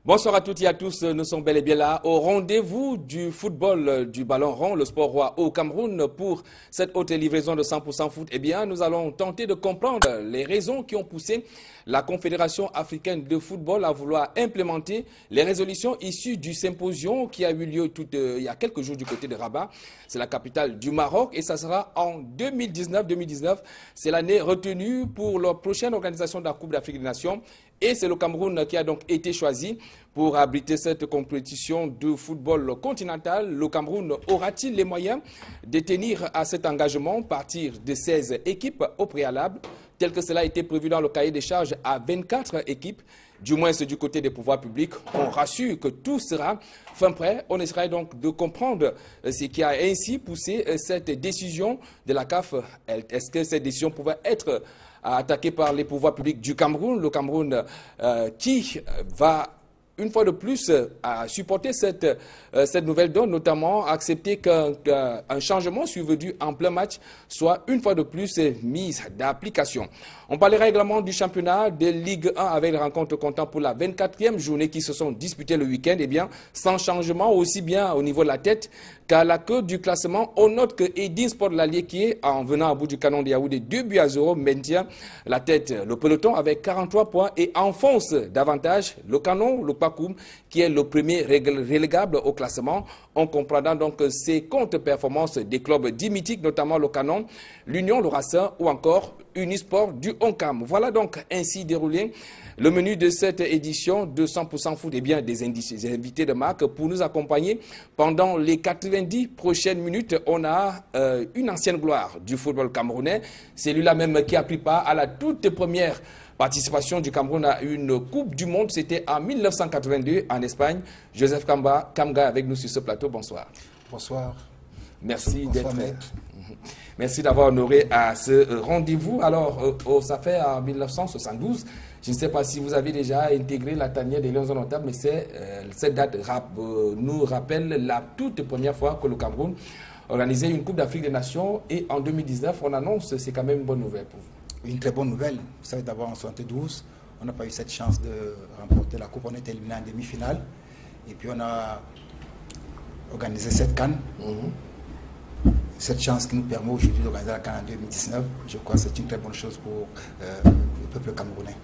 Bonsoir à toutes et à tous, nous sommes bel et bien là au rendez-vous du football du ballon rond, le sport roi au Cameroun. Pour cette haute livraison de 100% foot, eh bien, nous allons tenter de comprendre les raisons qui ont poussé la Confédération africaine de football à vouloir implémenter les résolutions issues du symposium qui a eu lieu il y a quelques jours du côté de Rabat. C'est la capitale du Maroc et ça sera en 2019. 2019, c'est l'année retenue pour la prochaine organisation de la Coupe d'Afrique des Nations. Et c'est le Cameroun qui a donc été choisi pour abriter cette compétition de football continental. Le Cameroun aura-t-il les moyens de tenir à cet engagement, partir de 16 équipes au préalable, tel que cela a été prévu dans le cahier des charges à 24 équipes, du moins c'est du côté des pouvoirs publics. On rassure que tout sera fin prêt. On essaiera donc de comprendre ce qui a ainsi poussé cette décision de la CAF. Est-ce que cette décision pouvait être attaqué par les pouvoirs publics du Cameroun, le Cameroun qui va une fois de plus supporter cette nouvelle donne, notamment accepter qu'un changement survenu en plein match soit une fois de plus mis d'application. On parlera également du championnat de Ligue 1 avec les rencontres comptant pour la 24e journée qui se sont disputées le week-end. Eh bien, sans changement aussi bien au niveau de la tête qu'à la queue du classement. On note que Edin Sport Lalier qui est en venant à bout du canon de Yaoundé 2-0 maintient la tête, le peloton avec 43 points et enfonce davantage le canon, le Pakoum, qui est le premier relégable au classement. On comprendra donc ces contre-performances des clubs dits mythiques, notamment le Canon, l'Union, le Racing ou encore Unisport du Oncam. Voilà donc ainsi déroulé le menu de cette édition de 100% foot. Et bien des invités de marque pour nous accompagner pendant les 90 prochaines minutes. On a une ancienne gloire du football camerounais, c'est lui-là même qui a pris part à la toute première participation du Cameroun à une Coupe du Monde. C'était en 1982 en Espagne. Joseph Kamga avec nous sur ce plateau. Bonsoir. Bonsoir. Merci d'être. Merci d'avoir honoré à ce rendez-vous. Alors, ça fait en 1972. Je ne sais pas si vous avez déjà intégré la tanière des Lions indomptables, mais cette date nous rappelle la toute première fois que le Cameroun organisait une Coupe d'Afrique des Nations. Et en 2019, on annonce, c'est quand même une bonne nouvelle pour vous. Une très bonne nouvelle. Vous savez, d'abord en 72, on n'a pas eu cette chance de remporter la Coupe. On était éliminé en demi-finale. Et puis on a organisé cette CAN. Cette chance qui nous permet aujourd'hui d'organiser la CAN en 2019, je crois que c'est une très bonne chose pour le peuple camerounais.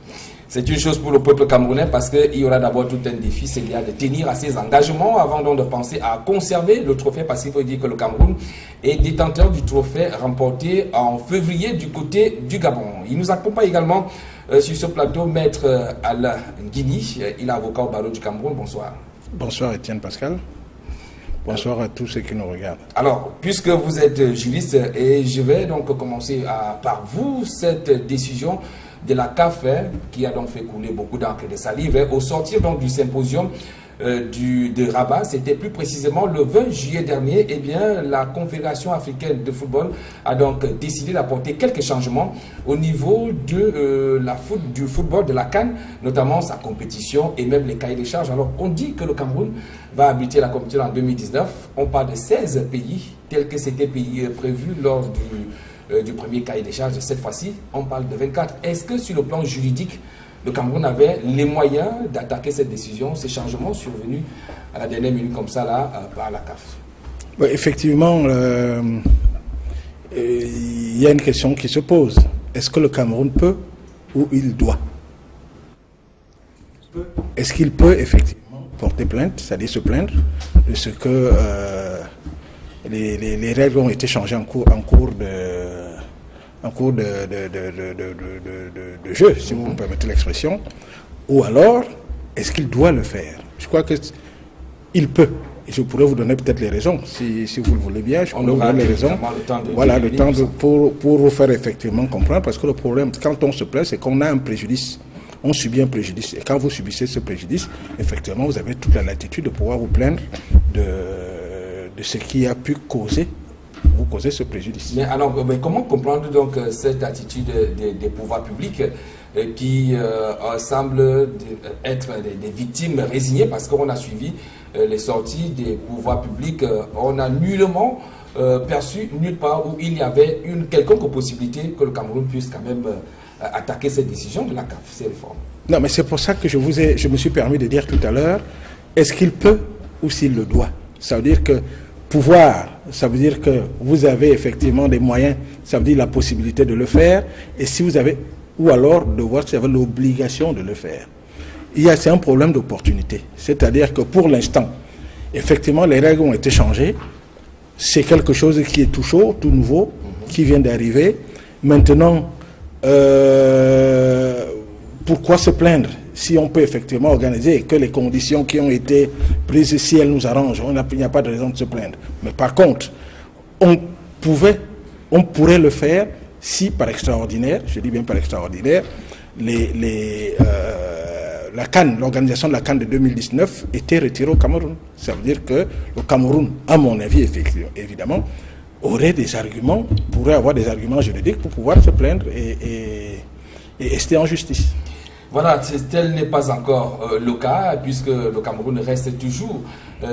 C'est une chose pour le peuple camerounais parce qu'il y aura d'abord tout un défi, c'est de tenir à ses engagements avant donc de penser à conserver le trophée, parce qu'il faut dire que le Cameroun est détenteur du trophée remporté en février du côté du Gabon. Il nous accompagne également sur ce plateau Maître Alain Guini, il est avocat au barreau du Cameroun. Bonsoir. Bonsoir Étienne Pascal. Bonsoir à tous ceux qui nous regardent. Alors, puisque vous êtes juriste, et je vais donc commencer par vous, cette décision de la CAF qui a donc fait couler beaucoup d'encre et de salive au sortir donc du symposium de Rabat. C'était plus précisément le 20 juillet dernier. Eh bien, la Confédération africaine de football a donc décidé d'apporter quelques changements au niveau de du football de la CAN, notamment sa compétition et même les cahiers des charges. Alors, on dit que le Cameroun va habiter la compétition en 2019. On parle de 16 pays, tels que c'était prévu lors du premier cahier des charges. Cette fois-ci, on parle de 24. Est-ce que sur le plan juridique, le Cameroun avait les moyens d'attaquer cette décision, ces changements survenus à la dernière minute comme ça là, par la CAF? Oui, effectivement, il y a une question qui se pose. Est-ce que le Cameroun peut ou il doit? Est-ce qu'il peut effectivement porter plainte, c'est-à-dire se plaindre de ce que les règles ont été changées en cours de jeu, si vous me permettez l'expression, ou alors est-ce qu'il doit le faire? Je crois qu'il peut. Et je pourrais vous donner peut-être les raisons, si vous le voulez bien. Je pourrais vous donner les raisons. Voilà, le temps pour vous faire effectivement comprendre, parce que le problème, quand on se plaint, c'est qu'on a un préjudice. On subit un préjudice. Et quand vous subissez ce préjudice, effectivement, vous avez toute la latitude de pouvoir vous plaindre de ce qui a pu vous causer ce préjudice. Mais alors, comment comprendre donc cette attitude des pouvoirs publics qui semblent être des victimes résignées, parce qu'on a suivi les sorties des pouvoirs publics, on n'a nullement perçu nulle part où il y avait une quelconque possibilité que le Cameroun puisse quand même attaquer cette décision de la CAF, ces réformes. Non, mais c'est pour ça que je me suis permis de dire tout à l'heure, est-ce qu'il peut ou s'il le doit? Ça veut dire que pouvoir, ça veut dire que vous avez effectivement des moyens, ça veut dire la possibilité de le faire, et si vous avez, ou alors devoir, si vous avez l'obligation de le faire. C'est un problème d'opportunité. C'est-à-dire que pour l'instant, effectivement, les règles ont été changées. C'est quelque chose qui est tout chaud, tout nouveau, qui vient d'arriver. Maintenant, pourquoi se plaindre si on peut effectivement organiser et que les conditions qui ont été prises, si elles nous arrangent, il n'y a pas de raison de se plaindre. Mais par contre, on pourrait le faire si par extraordinaire, je dis bien par extraordinaire, la CAN, l'organisation de la CAN de 2019 était retirée au Cameroun. Ça veut dire que le Cameroun, à mon avis, évidemment, aurait des arguments, pourrait avoir des arguments juridiques pour pouvoir se plaindre et rester en justice. Voilà, tel n'est pas encore le cas, puisque le Cameroun reste toujours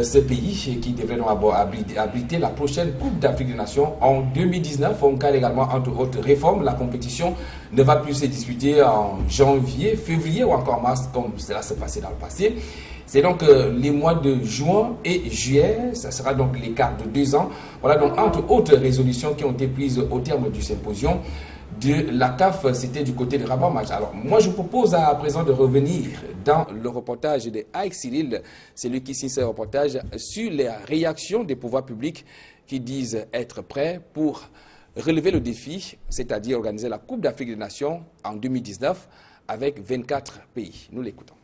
ce pays qui devrait abriter la prochaine Coupe d'Afrique des Nations en 2019. On cale également, entre autres réformes, la compétition ne va plus se disputer en janvier, février ou encore mars, comme cela s'est passé dans le passé. C'est donc les mois de juin et juillet, ça sera donc l'écart de 2 ans. Voilà donc entre autres résolutions qui ont été prises au terme du symposium de la CAF, c'était du côté de Rabat-Madj. Alors moi je vous propose à présent de revenir dans le reportage de Aïk Cyril, c'est lui qui signe ce reportage sur les réactions des pouvoirs publics qui disent être prêts pour relever le défi, c'est-à-dire organiser la Coupe d'Afrique des Nations en 2019 avec 24 pays. Nous l'écoutons.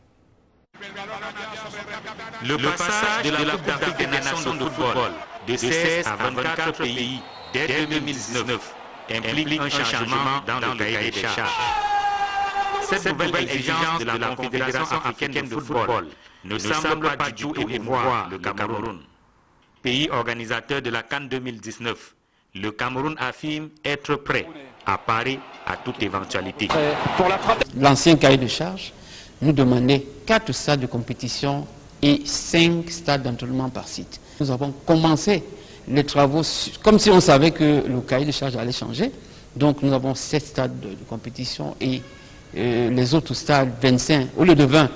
Le passage de la Coupe d'Afrique des Nations de football de 16 à 24 pays dès 2019 implique un changement dans le cahier des charges. Cette nouvelle exigence de la Confédération africaine de football ne semble pas du tout émouvoir le Cameroun. Pays organisateur de la CAN 2019, le Cameroun affirme être prêt à parer à toute éventualité. L'ancien cahier de charges nous demandait 4 stades de compétition et 5 stades d'entraînement par site. Nous avons commencé les travaux, comme si on savait que le cahier de charges allait changer. Donc nous avons 7 stades de compétition et les autres stades, 25, au lieu de 20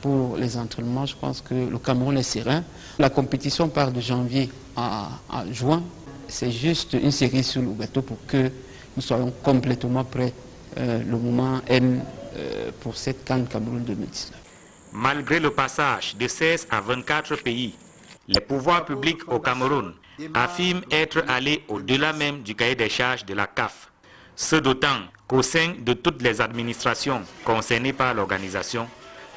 pour les entraînements. Je pense que le Cameroun est serein. La compétition part de janvier à juin. C'est juste une série sur le gâteau pour que nous soyons complètement prêts le moment M pour cette CAN Cameroun 2019. Malgré le passage de 16 à 24 pays, les pouvoirs publics au Cameroun affirment être allés au-delà même du cahier des charges de la CAF. Ce d'autant qu'au sein de toutes les administrations concernées par l'organisation,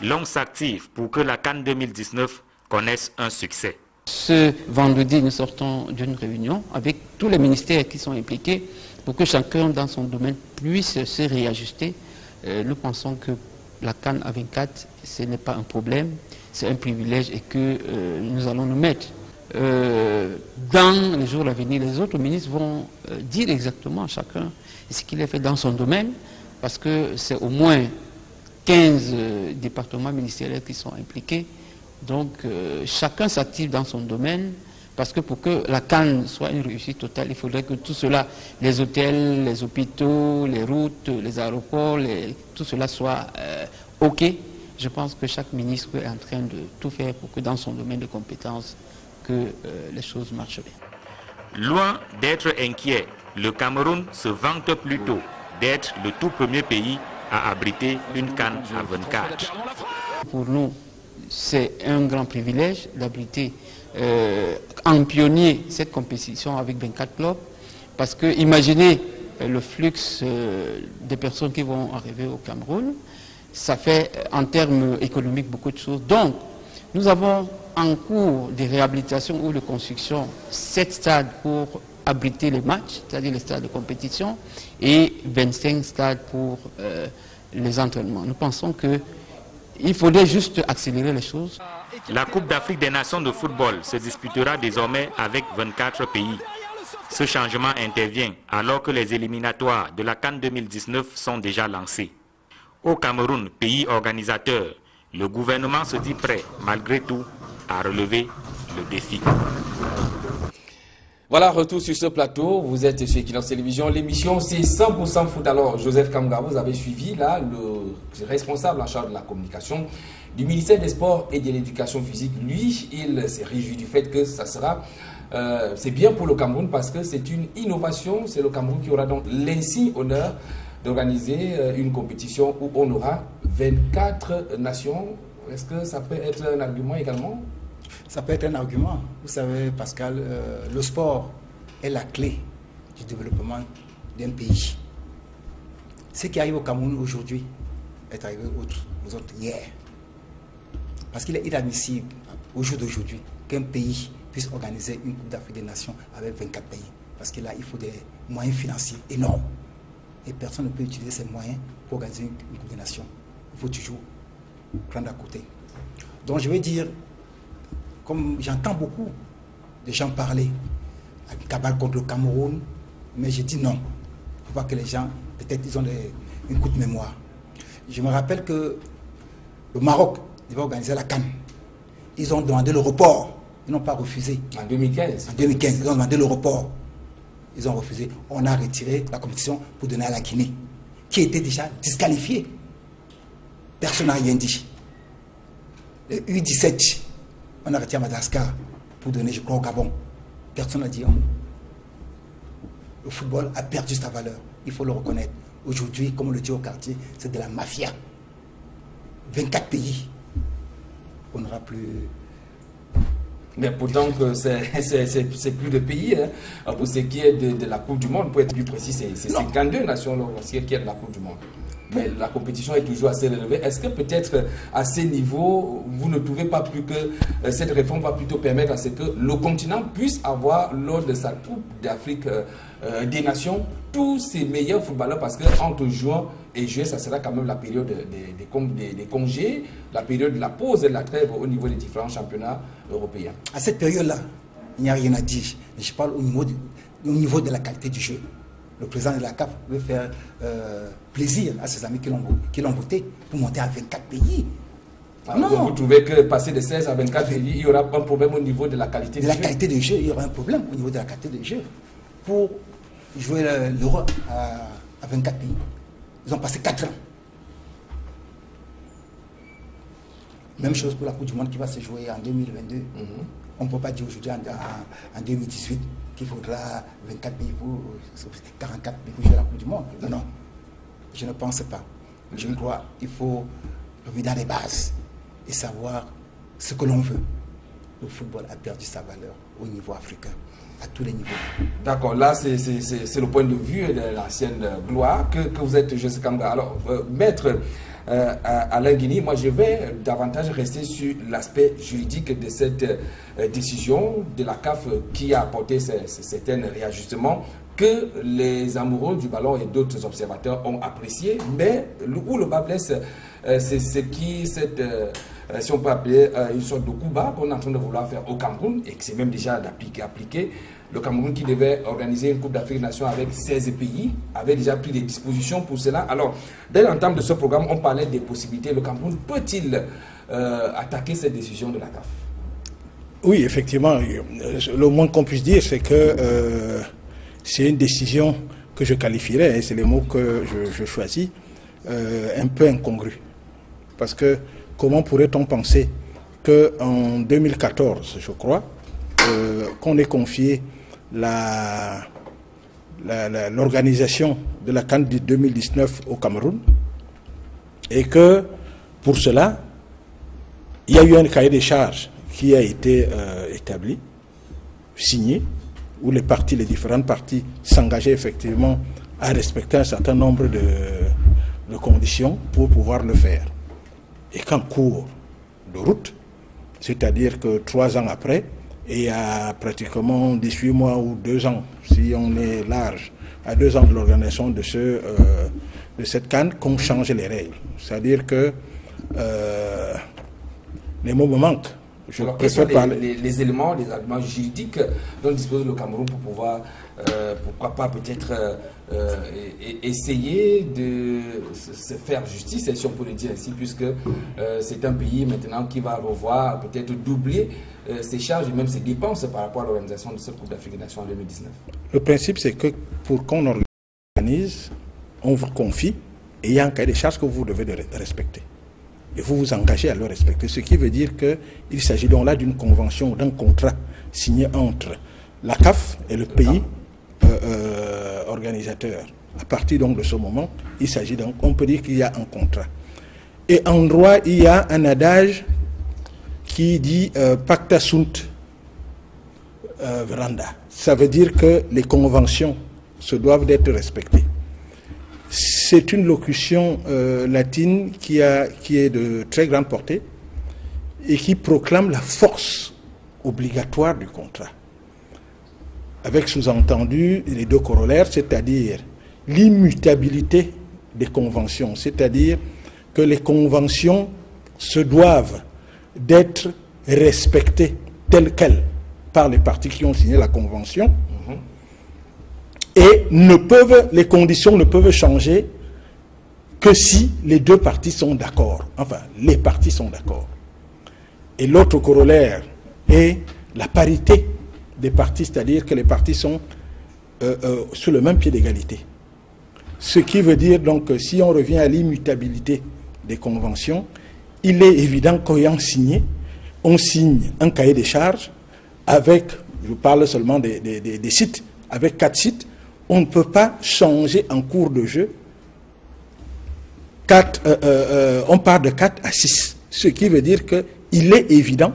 l'on s'active pour que la CAN 2019 connaisse un succès. Ce vendredi, nous sortons d'une réunion avec tous les ministères qui sont impliqués pour que chacun dans son domaine puisse se réajuster. Nous pensons que la CAN à 24, ce n'est pas un problème, c'est un privilège et que nous allons nous mettre. Dans les jours à venir, les autres ministres vont dire exactement chacun ce qu'il a fait dans son domaine, parce que c'est au moins 15 départements ministériels qui sont impliqués. Donc chacun s'active dans son domaine, parce que pour que la CAN soit une réussite totale, il faudrait que tout cela, les hôtels, les hôpitaux, les routes, les aéroports, tout cela soit OK. Je pense que chaque ministre est en train de tout faire pour que dans son domaine de compétences, que les choses marchent bien. Loin d'être inquiet, le Cameroun se vante plutôt d'être le tout premier pays à abriter une CAN à 24. Pour nous, c'est un grand privilège d'abriter en pionnier cette compétition avec 24 clubs, parce que imaginez le flux des personnes qui vont arriver au Cameroun, ça fait en termes économiques beaucoup de choses. Donc, nous avons en cours de réhabilitation ou de construction 7 stades pour abriter les matchs, c'est-à-dire les stades de compétition, et 25 stades pour les entraînements. Nous pensons qu'il faudrait juste accélérer les choses. La Coupe d'Afrique des Nations de football se disputera désormais avec 24 pays. Ce changement intervient alors que les éliminatoires de la CAN 2019 sont déjà lancés. Au Cameroun, pays organisateur, le gouvernement se dit prêt, malgré tout, à relever le défi. Voilà, retour sur ce plateau. Vous êtes chez Equinox Télévision. L'émission, c'est 100% foot. Alors, Joseph Kamga, vous avez suivi là le responsable en charge de la communication du ministère des Sports et de l'Éducation physique. Lui, il s'est réjoui du fait que ça sera... c'est bien pour le Cameroun parce que c'est une innovation. C'est le Cameroun qui aura donc l'insigne honneur d'organiser une compétition où on aura 24 nations. Est-ce que ça peut être un argument également? Ça peut être un argument. Vous savez, Pascal, le sport est la clé du développement d'un pays. Ce qui arrive au Cameroun aujourd'hui est arrivé aux autres hier. Parce qu'il est inadmissible, au jour d'aujourd'hui, qu'un pays puisse organiser une Coupe d'Afrique des Nations avec 24 pays. Parce que là, il faut des moyens financiers énormes. Et personne ne peut utiliser ces moyens pour organiser une Coupe des Nations. Il faut toujours prendre à côté. Donc je vais dire, comme j'entends beaucoup de gens parler, une cabale contre le Cameroun, mais je dis non. Il ne faut pas que les gens, peut-être ils ont une courte mémoire. Je me rappelle que le Maroc devait organiser la CAN. Ils ont demandé le report. Ils n'ont pas refusé. En 2015. En 2015, ils ont demandé le report. Ils ont refusé. On a retiré la compétition pour donner à la Guinée, qui était déjà disqualifiée. Personne n'a rien dit. Le U17, on a retiré à Madagascar pour donner, je crois, au Gabon. Personne n'a dit un mot. Le football a perdu sa valeur. Il faut le reconnaître. Aujourd'hui, comme on le dit au quartier, c'est de la mafia. 24 pays. On n'aura plus... Mais pourtant que c'est plus de pays. Hein. Pour ce qui est de la Coupe du Monde, pour être plus précis, c'est 52 nations qui est de la Coupe du Monde. Mais la compétition est toujours assez relevée. Est-ce que peut-être à ce niveau, vous ne trouvez pas plus que cette réforme va plutôt permettre à ce que le continent puisse avoir lors de sa Coupe d'Afrique des Nations tous ses meilleurs footballeurs, parce qu'entre juin et juillet, ça sera quand même la période des congés, la période de la pause et de la trêve au niveau des différents championnats européens. À cette période-là, il n'y a rien à dire. Je parle au niveau de la qualité du jeu. Le président de la CAF veut faire plaisir à ses amis qui l'ont voté pour monter à 24 pays. Alors, non. Vous trouvez que passer de 16 à 24 pays, il y aura un problème au niveau de la qualité du jeu? De la qualité du jeu, il y aura un problème au niveau de la qualité du jeu. Pour jouer l'Euro à 24 pays, ils ont passé 4 ans. Même chose pour la Coupe du Monde qui va se jouer en 2022. On ne peut pas dire aujourd'hui en 2018 qu'il faudra 24 pays pour 44 pays pour jouer la Coupe du Monde. Non, non, je ne pense pas. Je crois qu'il faut revenir dans les bases et savoir ce que l'on veut. Le football a perdu sa valeur au niveau africain, à tous les niveaux. D'accord, là c'est le point de vue de l'ancienne gloire que vous êtes, Joseph Kamga. Alors, maître Alain Guini, moi je vais davantage rester sur l'aspect juridique de cette décision de la CAF qui a apporté certains réajustements que les amoureux du ballon et d'autres observateurs ont apprécié, mais où le bas blesse, c'est ce qui, si on peut appeler une sorte de coup bas qu'on est en train de vouloir faire au Cameroun, et que c'est même déjà appliqué. Le Cameroun qui devait organiser une Coupe d'Afrique des Nations avec 16 pays avait déjà pris des dispositions pour cela. Alors, dès l'entame de ce programme, on parlait des possibilités. Le Cameroun peut-il attaquer cette décision de la CAF? Oui, effectivement. Le moins qu'on puisse dire, c'est que c'est une décision que je qualifierais, et c'est les mots que je choisis, un peu incongrue. Parce que comment pourrait-on penser qu'en 2014, je crois, qu'on ait confié l'organisation de la CAN de 2019 au Cameroun, et que pour cela, il y a eu un cahier des charges qui a été établi, signé, où les différentes parties s'engageaient effectivement à respecter un certain nombre de conditions pour pouvoir le faire. Et qu'en cours de route, c'est-à-dire que 3 ans après, et à pratiquement 18 mois ou 2 ans, si on est large, à 2 ans de l'organisation de cette CAN, qu'on change les règles. C'est-à-dire que les mots me manquent Alors, quels sont les éléments, les arguments juridiques dont dispose le Cameroun pour pouvoir, pourquoi pas peut-être essayer de se faire justice, si on peut le dire ainsi, puisque c'est un pays maintenant qui va revoir, peut-être doubler ses charges et même ses dépenses par rapport à l'organisation de cette Coupe d'Afrique des Nations en 2019. Le principe, c'est que pour qu'on organise, on vous confie et il y a un cahier de charges que vous devez respecter. Et vous vous engagez à le respecter. Ce qui veut dire qu'il s'agit donc là d'une convention, d'un contrat signé entre la CAF et le pays organisateur. À partir donc de ce moment, il s'agit donc, on peut dire qu'il y a un contrat. Et en droit, il y a un adage qui dit pacta sunt veranda. Ça veut dire que les conventions se doivent d'être respectées. C'est une locution latine qui est de très grande portée et qui proclame la force obligatoire du contrat. Avec sous-entendu les deux corollaires, c'est-à-dire l'immutabilité des conventions, c'est-à-dire que les conventions se doivent d'être respectées telles quelles par les parties qui ont signé la convention. Et les conditions ne peuvent changer que si les deux parties sont d'accord. Enfin, les parties sont d'accord. Et l'autre corollaire est la parité des parties, c'est-à-dire que les parties sont sur le même pied d'égalité. Ce qui veut dire donc que si on revient à l'immutabilité des conventions, il est évident qu'ayant signé, on signe un cahier des charges avec, je parle seulement des sites, avec 4 sites. On ne peut pas changer en cours de jeu. On part de 4 à 6. Ce qui veut dire qu'il est évident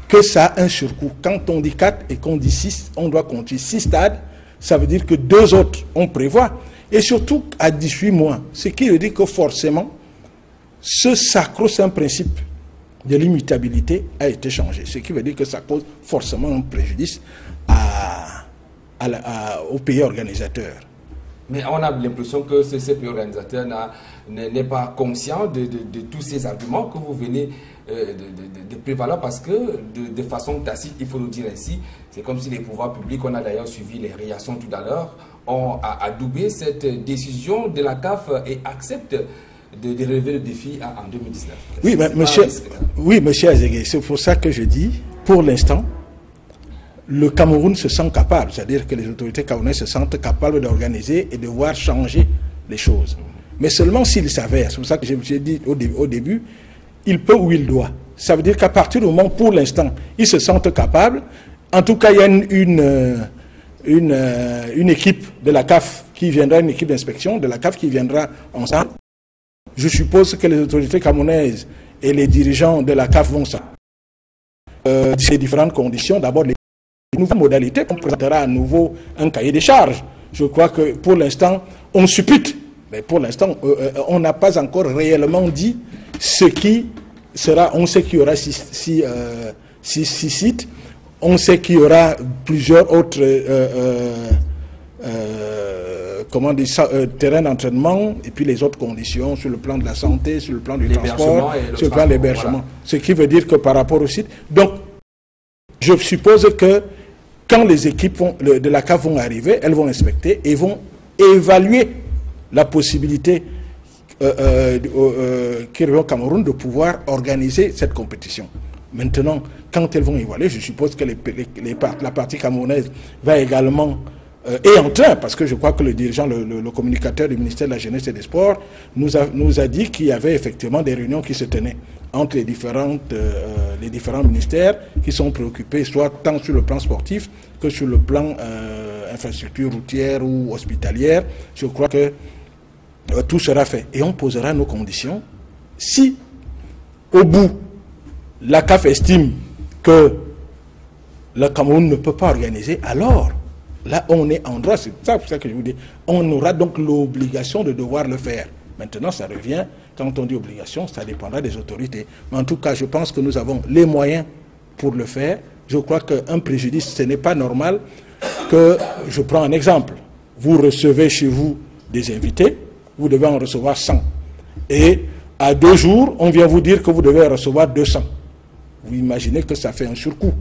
que ça a un surcoût. Quand on dit 4 et qu'on dit 6, on doit compter 6 stades. Ça veut dire que 2 autres, on prévoit. Et surtout à 18 mois. Ce qui veut dire que forcément, ce sacro-saint principe de l'immutabilité a été changé. Ce qui veut dire que ça cause forcément un préjudice au pays organisateur. Mais on a l'impression que ce pays organisateur n'est pas conscient de tous ces arguments que vous venez de prévaloir, parce que de façon tacite, il faut nous dire ainsi, c'est comme si les pouvoirs publics, on a d'ailleurs suivi les réactions tout à l'heure, ont adoubé cette décision de la CAF et acceptent de relever le défi en 2019. Oui, monsieur Azégué, c'est pour ça que je dis, pour l'instant, le Cameroun se sent capable, c'est-à-dire que les autorités camerounaises se sentent capables d'organiser et de voir changer les choses. Mais seulement s'il s'avère, c'est pour ça que j'ai dit au début, il peut ou il doit. Ça veut dire qu'à partir du moment, pour l'instant, ils se sentent capables. En tout cas, il y a une équipe de la CAF qui viendra, une équipe d'inspection de la CAF qui viendra ensemble. Je suppose que les autorités camerounaises et les dirigeants de la CAF vont s'en ces différentes conditions. D'abord, les nouvelles modalités. On présentera à nouveau un cahier des charges. Je crois que pour l'instant, on suppute. Mais pour l'instant, on n'a pas encore réellement dit ce qui sera. On sait qu'il y aura 6 sites. On sait qu'il y aura plusieurs autres terrains d'entraînement, et puis les autres conditions sur le plan de la santé, sur le plan du transport, sur le plan de l'hébergement. Voilà. Ce qui veut dire que par rapport au site. Donc, je suppose que quand les équipes de la CAF vont arriver, elles vont inspecter et vont évaluer la possibilité qui revient au Cameroun de pouvoir organiser cette compétition. Maintenant, quand elles vont évaluer, je suppose que la partie camerounaise va également est en train, parce que je crois que le dirigeant, le communicateur du ministère de la Jeunesse et des Sports nous a dit qu'il y avait effectivement des réunions qui se tenaient entre les différents ministères qui sont préoccupés, soit tant sur le plan sportif que sur le plan infrastructure routière ou hospitalière. Je crois que tout sera fait. Et on posera nos conditions. Si, au bout, la CAF estime que le Cameroun ne peut pas organiser, alors là, on est en droit, c'est ça que je vous dis. On aura donc l'obligation de devoir le faire. Maintenant, ça revient, quand on dit obligation, ça dépendra des autorités. Mais en tout cas, je pense que nous avons les moyens pour le faire. Je crois qu'un préjudice, ce n'est pas normal que, je prends un exemple, vous recevez chez vous des invités, vous devez en recevoir 100. Et à 2 jours, on vient vous dire que vous devez en recevoir 200. vous imaginez que ça fait un surcoût.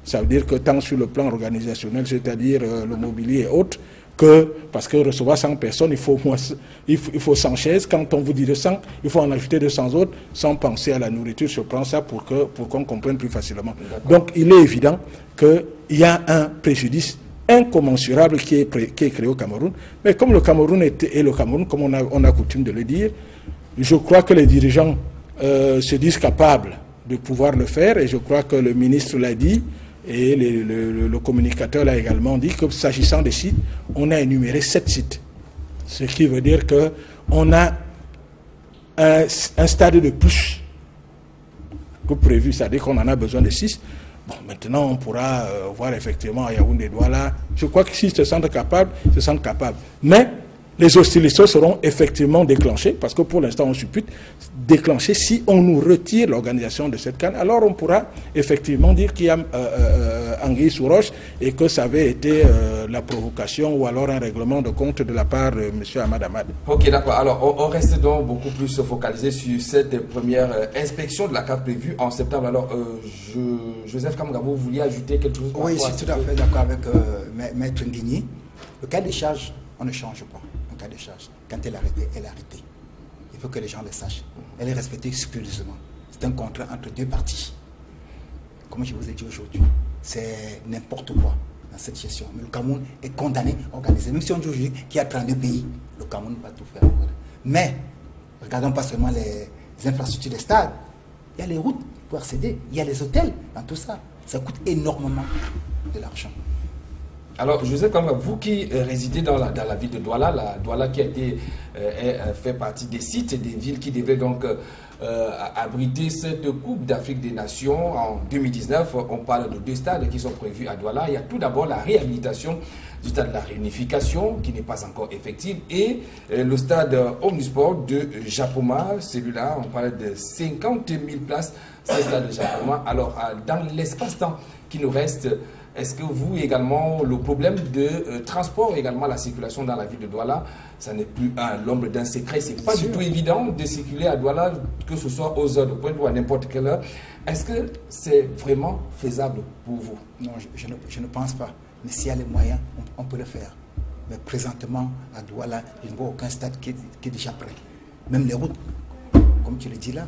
Ça veut dire que tant sur le plan organisationnel, c'est-à-dire le mobilier et autres, que, parce que recevoir 100 personnes, il faut 100 chaises. Quand on vous dit 200, il faut en ajouter 200 autres, sans penser à la nourriture. Je prends ça pour qu'on comprenne plus facilement. Donc, il est évident qu'il y a un préjudice incommensurable qui est créé au Cameroun. Mais comme le Cameroun est le Cameroun, comme on a coutume de le dire, je crois que les dirigeants se disent capables de pouvoir le faire, et je crois que le ministre l'a dit, et le communicateur l'a également dit, que s'agissant des sites, on a énuméré 7 sites. Ce qui veut dire qu'on a un stade de plus que prévu, c'est-à-dire qu'on en a besoin de 6. Bon, maintenant, on pourra voir effectivement à Yaoundé Douala. Je crois que s'ils se sentent capables, ils se sentent capables. Mais les hostilités seront effectivement déclenchées, parce que pour l'instant, on suppute déclencher si on nous retire l'organisation de cette CAN. Alors, on pourra effectivement dire qu'il y a anguille sous roche et que ça avait été la provocation ou alors un règlement de compte de la part de M. Ahmad Ahmad. Ok, d'accord. Alors, on reste donc beaucoup plus focalisé sur cette première inspection de la CAF prévue en septembre. Alors, Joseph Kamgabo, vous vouliez ajouter quelque chose? Oui, je suis tout à fait d'accord avec Maître Nguigny. Le cas des charges, on ne change pas. Le cas des charges, quand elle est arrêtée, elle est arrêtée. Il faut que les gens le sachent. Elle est respectée scrupuleusement. C'est un contrat entre 2 parties. Comme je vous ai dit aujourd'hui, c'est n'importe quoi dans cette gestion. Mais le Cameroun est condamné, organisé. Même si on dit aujourd'hui qu'il y a 32 pays, le Cameroun va tout faire. Mais, regardons pas seulement les infrastructures des stades. Il y a les routes pour accéder. Il y a les hôtels dans tout ça. Ça coûte énormément de l'argent. Alors, Joseph, vous qui résidez dans la ville de Douala, Douala qui a été fait partie des sites et des villes qui devaient donc abriter cette Coupe d'Afrique des Nations en 2019, on parle de 2 stades qui sont prévus à Douala. Il y a tout d'abord la réhabilitation du stade de la Réunification qui n'est pas encore effective et le stade Omnisport de Japoma. Celui-là, on parle de 50 000 places, c'est le stade de Japoma. Alors, dans l'espace-temps qui nous reste, est-ce que vous également, le problème de transport, également la circulation dans la ville de Douala, ça n'est plus l'ombre d'un secret. C'est pas du tout évident de circuler à Douala, que ce soit aux heures de pointe ou à n'importe quelle heure. Est-ce que c'est vraiment faisable pour vous? Non, je ne pense pas. Mais s'il y a les moyens, on peut le faire. Mais présentement, à Douala, je ne vois aucun stade qui est déjà prêt. Même les routes, comme tu le dis là.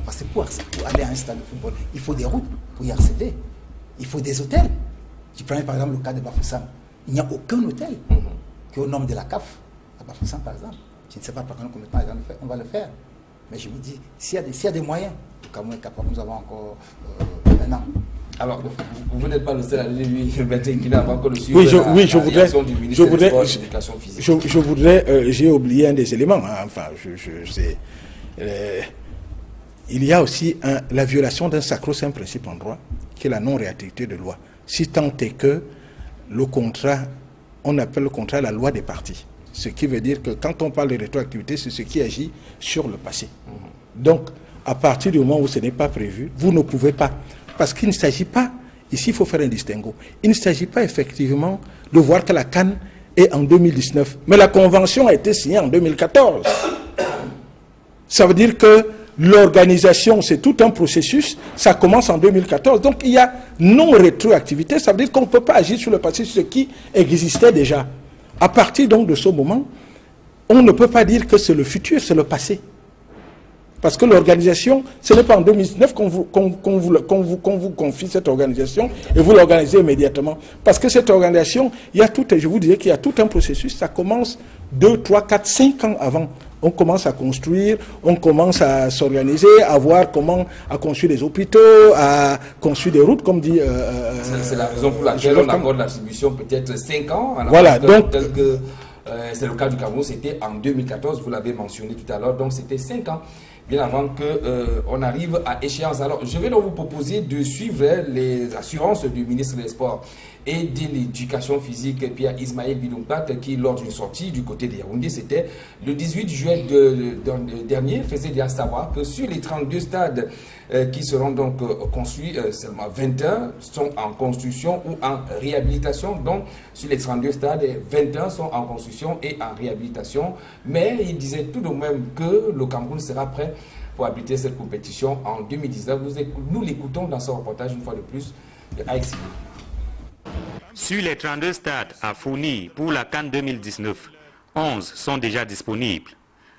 Parce que pour aller à un stade de football, il faut des routes pour y accéder. Il faut des hôtels. Tu prends par exemple le cas de Bafoussam. Il n'y a aucun hôtel qui est aux normes de la CAF. À Bafoussam, par exemple. Je ne sais pas par combien de temps on va le faire. Mais je me dis, s'il y a des moyens, le Cameroun est capable. Nous avons encore un an. Alors, vous n'êtes pas le seul à lui qui n'a pas encore le suivi. Oui, je voudrais, j'ai oublié un des éléments. Hein, enfin, il y a aussi la violation d'un sacro-saint principe en droit, qui est la non-réactivité de loi. Si tant est que le contrat, on appelle le contrat la loi des parties. Ce qui veut dire que quand on parle de rétroactivité, c'est ce qui agit sur le passé. Donc, à partir du moment où ce n'est pas prévu, vous ne pouvez pas. Parce qu'il ne s'agit pas, ici il faut faire un distinguo, il ne s'agit pas effectivement de voir que la CAN est en 2019. Mais la convention a été signée en 2014. Ça veut dire que l'organisation, c'est tout un processus, ça commence en 2014. Donc il y a non-rétroactivité, ça veut dire qu'on ne peut pas agir sur le passé, sur ce qui existait déjà. À partir donc de ce moment, on ne peut pas dire que c'est le futur, c'est le passé. Parce que l'organisation, ce n'est pas en 2019 qu'on vous confie cette organisation et vous l'organisez immédiatement. Parce que cette organisation, il y a tout, je vous disais qu'il y a tout un processus, ça commence 2, 3, 4, 5 ans avant. On commence à construire, on commence à s'organiser, à voir comment à construire des hôpitaux, à construire des routes, comme dit... c'est la raison pour laquelle on accorde l'attribution peut-être 5 ans. Voilà, donc... c'est le cas du Cameroun, c'était en 2014, vous l'avez mentionné tout à l'heure, donc c'était 5 ans, bien avant qu'on arrive à échéance. Alors, je vais donc vous proposer de suivre les assurances du ministre des Sports et de l'Éducation physique, Pierre Ismaël Bidonpat, qui, lors d'une sortie du côté de Yaoundé, c'était le 18 juillet dernier, faisait bien savoir que sur les 32 stades qui seront donc construits, seulement 21 sont en construction ou en réhabilitation. Donc, sur les 32 stades, 21 sont en construction et en réhabilitation. Mais il disait tout de même que le Cameroun sera prêt pour abriter cette compétition en 2019. Nous l'écoutons dans ce reportage une fois de plus de AXIV. Sur les 32 stades à fournir pour la CAN 2019, 11 sont déjà disponibles.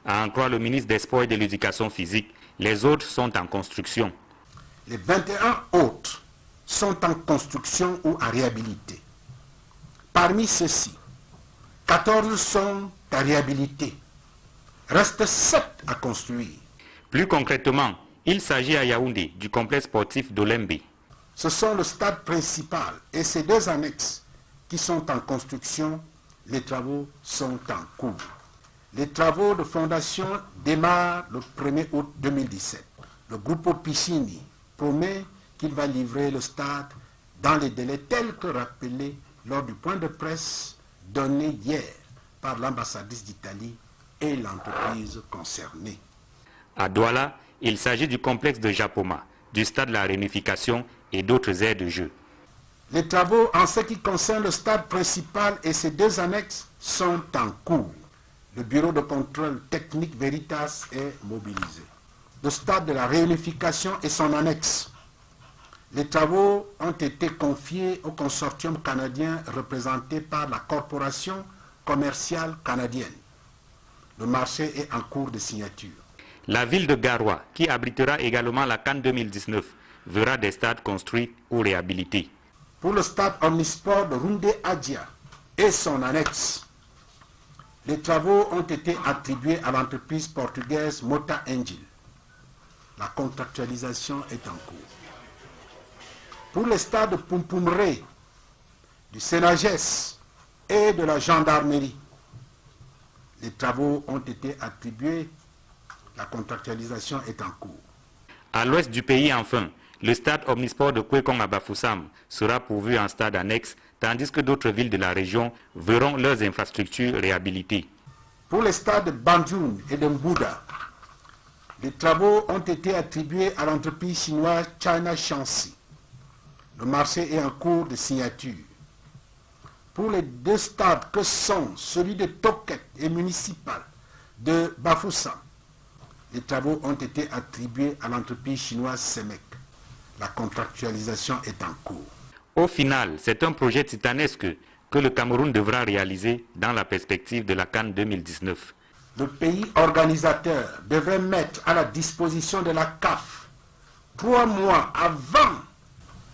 À en croire le ministre des Sports et de l'Éducation physique, les autres sont en construction. Les 21 autres sont en construction ou à réhabiliter. Parmi ceux-ci, 14 sont à réhabiliter. Reste 7 à construire. Plus concrètement, il s'agit à Yaoundé du complexe sportif d'Olembe. Ce sont le stade principal et ses 2 annexes qui sont en construction. Les travaux sont en cours. Les travaux de fondation démarrent le 1er août 2017. Le groupe Piscini promet qu'il va livrer le stade dans les délais tels que rappelés lors du point de presse donné hier par l'ambassadrice d'Italie et l'entreprise concernée. À Douala, il s'agit du complexe de Japoma, du stade de la réunification et d'autres aires de jeu. Les travaux en ce qui concerne le stade principal et ses 2 annexes sont en cours. Le bureau de contrôle technique Veritas est mobilisé. Le stade de la réunification et son annexe. Les travaux ont été confiés au consortium canadien représenté par la Corporation commerciale canadienne. Le marché est en cours de signature. La ville de Garoua, qui abritera également la CAN 2019, verra des stades construits ou réhabilités. Pour le stade omnisport de Roundé Adja et son annexe, les travaux ont été attribués à l'entreprise portugaise Mota Engil. La contractualisation est en cours. Pour le stade de Pumpumre, du Sénagès et de la gendarmerie, les travaux ont été attribués. La contractualisation est en cours. À l'ouest du pays, enfin, le stade omnisport de Kwekong à Bafoussam sera pourvu en stade annexe, tandis que d'autres villes de la région verront leurs infrastructures réhabilitées. Pour les stades de Banjul et de Mbouda, les travaux ont été attribués à l'entreprise chinoise China Shanxi. Le marché est en cours de signature. Pour les 2 stades que sont celui de Toket et municipal de Bafoussam, les travaux ont été attribués à l'entreprise chinoise Semec. La contractualisation est en cours. Au final, c'est un projet titanesque que le Cameroun devra réaliser dans la perspective de la CAN 2019. Le pays organisateur devrait mettre à la disposition de la CAF 3 mois avant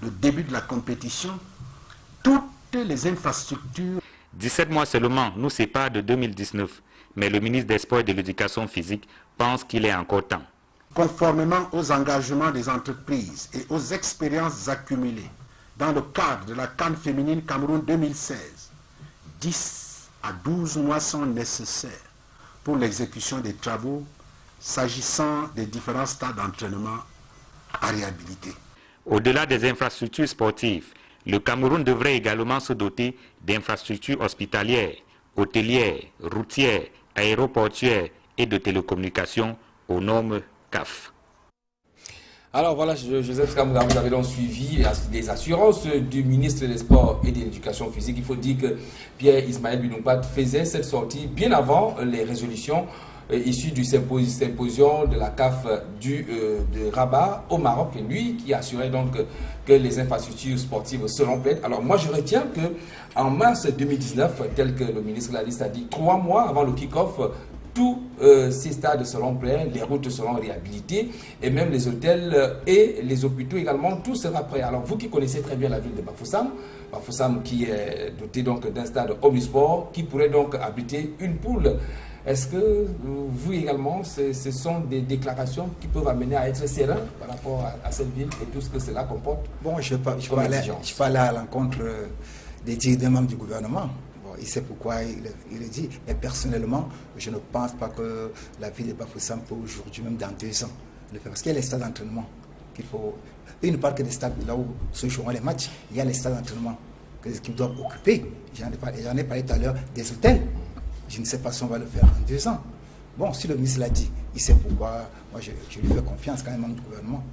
le début de la compétition toutes les infrastructures. 17 mois seulement nous séparent de 2019, mais le ministre des Sports et de l'Éducation physique pense qu'il est encore temps. Conformément aux engagements des entreprises et aux expériences accumulées dans le cadre de la CAN féminine Cameroun 2016, 10 à 12 mois sont nécessaires pour l'exécution des travaux s'agissant des différents stades d'entraînement à réhabiliter. Au-delà des infrastructures sportives, le Cameroun devrait également se doter d'infrastructures hospitalières, hôtelières, routières, aéroportuaires et de télécommunications aux normes CAF. Alors voilà, Joseph Kamouga, vous avez donc suivi les assurances du ministre des Sports et de l'Éducation physique. Il faut dire que Pierre Ismaël Binoumpat faisait cette sortie bien avant les résolutions issues du symposium de la CAF de Rabat au Maroc. Et lui qui assurait donc que les infrastructures sportives seront pleines. Alors moi je retiens qu'en mars 2019, tel que le ministre l'a dit, 3 mois avant le kick-off, tous ces stades seront pleins, les routes seront réhabilitées et même les hôtels et les hôpitaux également, tout sera prêt. Alors vous qui connaissez très bien la ville de Bafoussam, Bafoussam qui est doté donc d'un stade omnisport qui pourrait donc abriter une poule. Est-ce que vous également, ce sont des déclarations qui peuvent amener à être serein par rapport à cette ville et tout ce que cela comporte? Bon, je ne vais pas aller à l'encontre des dires des membres du gouvernement. Il sait pourquoi il le dit. Mais personnellement, je ne pense pas que la ville de Bafoussam peut aujourd'hui, même dans 2 ans, le faire. Parce qu'il y a les stades d'entraînement qu'il faut. Il ne parle que des stades là où se joueront les matchs. Il y a les stades d'entraînement que les équipes doivent occuper. J'en ai parlé tout à l'heure des hôtels. Je ne sais pas si on va le faire en 2 ans. Bon, si le ministre l'a dit, il sait pourquoi. Moi, je lui fais confiance quand même, membre du gouvernement.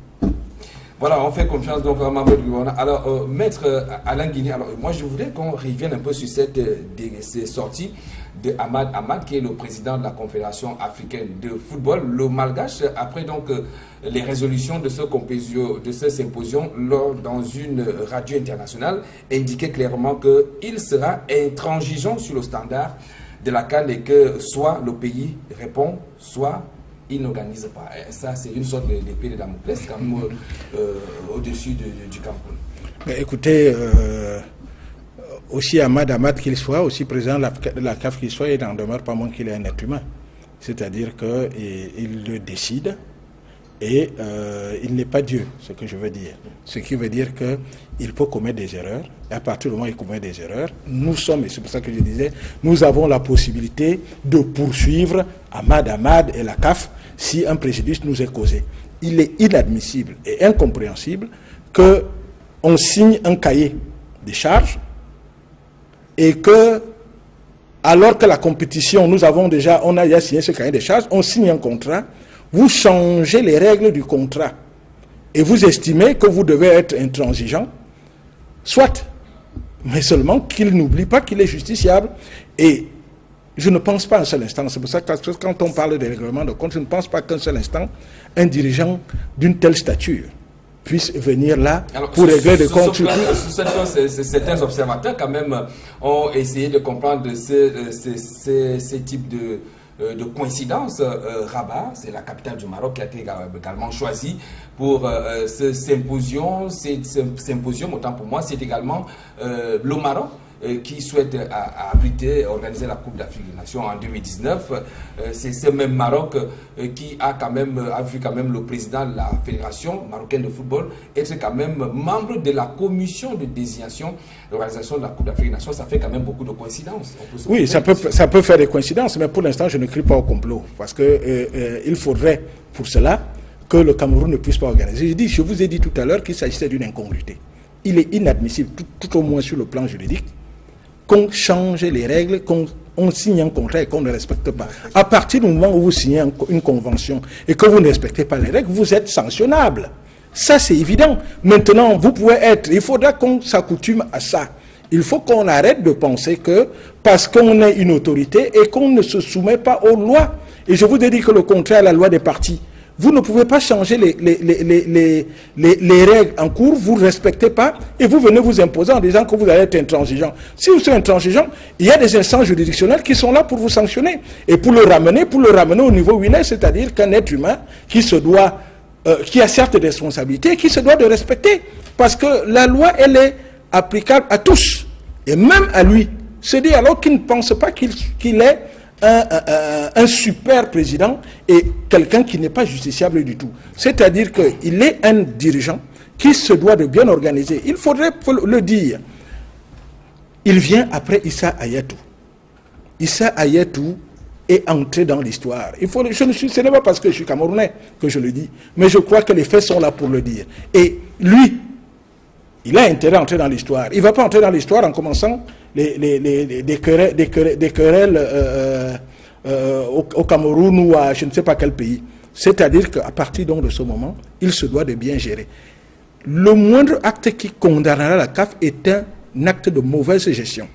Voilà, on fait confiance donc à Mamadou Gouana. Alors, maître Alain Guinée, alors moi je voudrais qu'on revienne un peu sur ces sorties de Hamad, qui est le président de la Confédération africaine de football, le Malgache, après donc les résolutions de ce symposium dans une radio internationale, indiquait clairement qu'il sera intransigeant sur le standard de la CAN et que soit le pays répond, soit il n'organise pas. Et ça, c'est une sorte d'épée de Damoclès quand même au-dessus du Cameroun. Mais écoutez, aussi Hamad qu'il soit, aussi président de la CAF qu'il soit, il n'en demeure pas moins qu'il est un être humain. C'est-à-dire qu'il le décide et il n'est pas Dieu, ce que je veux dire. Ce qui veut dire qu'il peut commettre des erreurs. Et à partir du moment où il commet des erreurs, nous sommes, et c'est pour ça que je disais, nous avons la possibilité de poursuivre Hamad et la CAF si un préjudice nous est causé. Il est inadmissible et incompréhensible qu'on signe un cahier des charges et que, alors que la compétition, on a déjà signé ce cahier des charges, on signe un contrat, vous changez les règles du contrat et vous estimez que vous devez être intransigeant, soit, mais seulement qu'il n'oublie pas qu'il est justiciable. Et je ne pense pas un seul instant, c'est pour ça que quand on parle des règlements de compte, je ne pense pas qu'un seul instant, un dirigeant d'une telle stature puisse venir là pour régler des comptes. Certains observateurs quand même ont essayé de comprendre ces types de coïncidences. Rabat, c'est la capitale du Maroc qui a été également choisie pour ce symposium. Symposium, autant pour moi, c'est également le Maroc qui souhaite organiser la Coupe d'Afrique des Nations en 2019. C'est ce même Maroc qui a vu quand même le président de la Fédération marocaine de football être quand même membre de la commission de désignation de l'organisation de la Coupe d'Afrique des Nations. Ça fait quand même beaucoup de coïncidences. Oui, ça peut faire des coïncidences, mais pour l'instant, je ne crie pas au complot. Parce qu'il faudrait, pour cela, que le Cameroun ne puisse pas organiser. Je vous ai dit tout à l'heure qu'il s'agissait d'une incongruité. Il est inadmissible, tout au moins sur le plan juridique, qu'on change les règles, qu'on signe un contrat et qu'on ne respecte pas. À partir du moment où vous signez une convention et que vous ne respectez pas les règles, vous êtes sanctionnable. Ça, c'est évident. Maintenant, il faudra qu'on s'accoutume à ça. Il faut qu'on arrête de penser que parce qu'on est une autorité et qu'on ne se soumet pas aux lois. Et je vous ai dit que le contraire à la loi des partis, vous ne pouvez pas changer les règles en cours, vous ne respectez pas, et vous venez vous imposer en disant que vous allez être intransigeant. Si vous êtes intransigeant, il y a des instances juridictionnelles qui sont là pour vous sanctionner, et pour le ramener au niveau où il est, c'est-à-dire qu'un être humain qui a certes des responsabilités, qui se doit de respecter, parce que la loi, elle est applicable à tous, et même à lui. C'est-à-dire alors qu'il ne pense pas qu'il est un super président et quelqu'un qui n'est pas justiciable du tout. C'est-à-dire qu'il est un dirigeant qui se doit de bien organiser. Il faudrait le dire. Il vient après Issa Hayatou. Issa Hayatou est entré dans l'histoire. Ce n'est pas parce que je suis camerounais que je le dis, mais je crois que les faits sont là pour le dire. Et lui, il a intérêt à entrer dans l'histoire. Il ne va pas entrer dans l'histoire en commençant des querelles au Cameroun ou à je ne sais pas quel pays. C'est-à-dire qu'à partir donc de ce moment, il se doit de bien gérer. Le moindre acte qui condamnera la CAF est un acte de mauvaise gestion.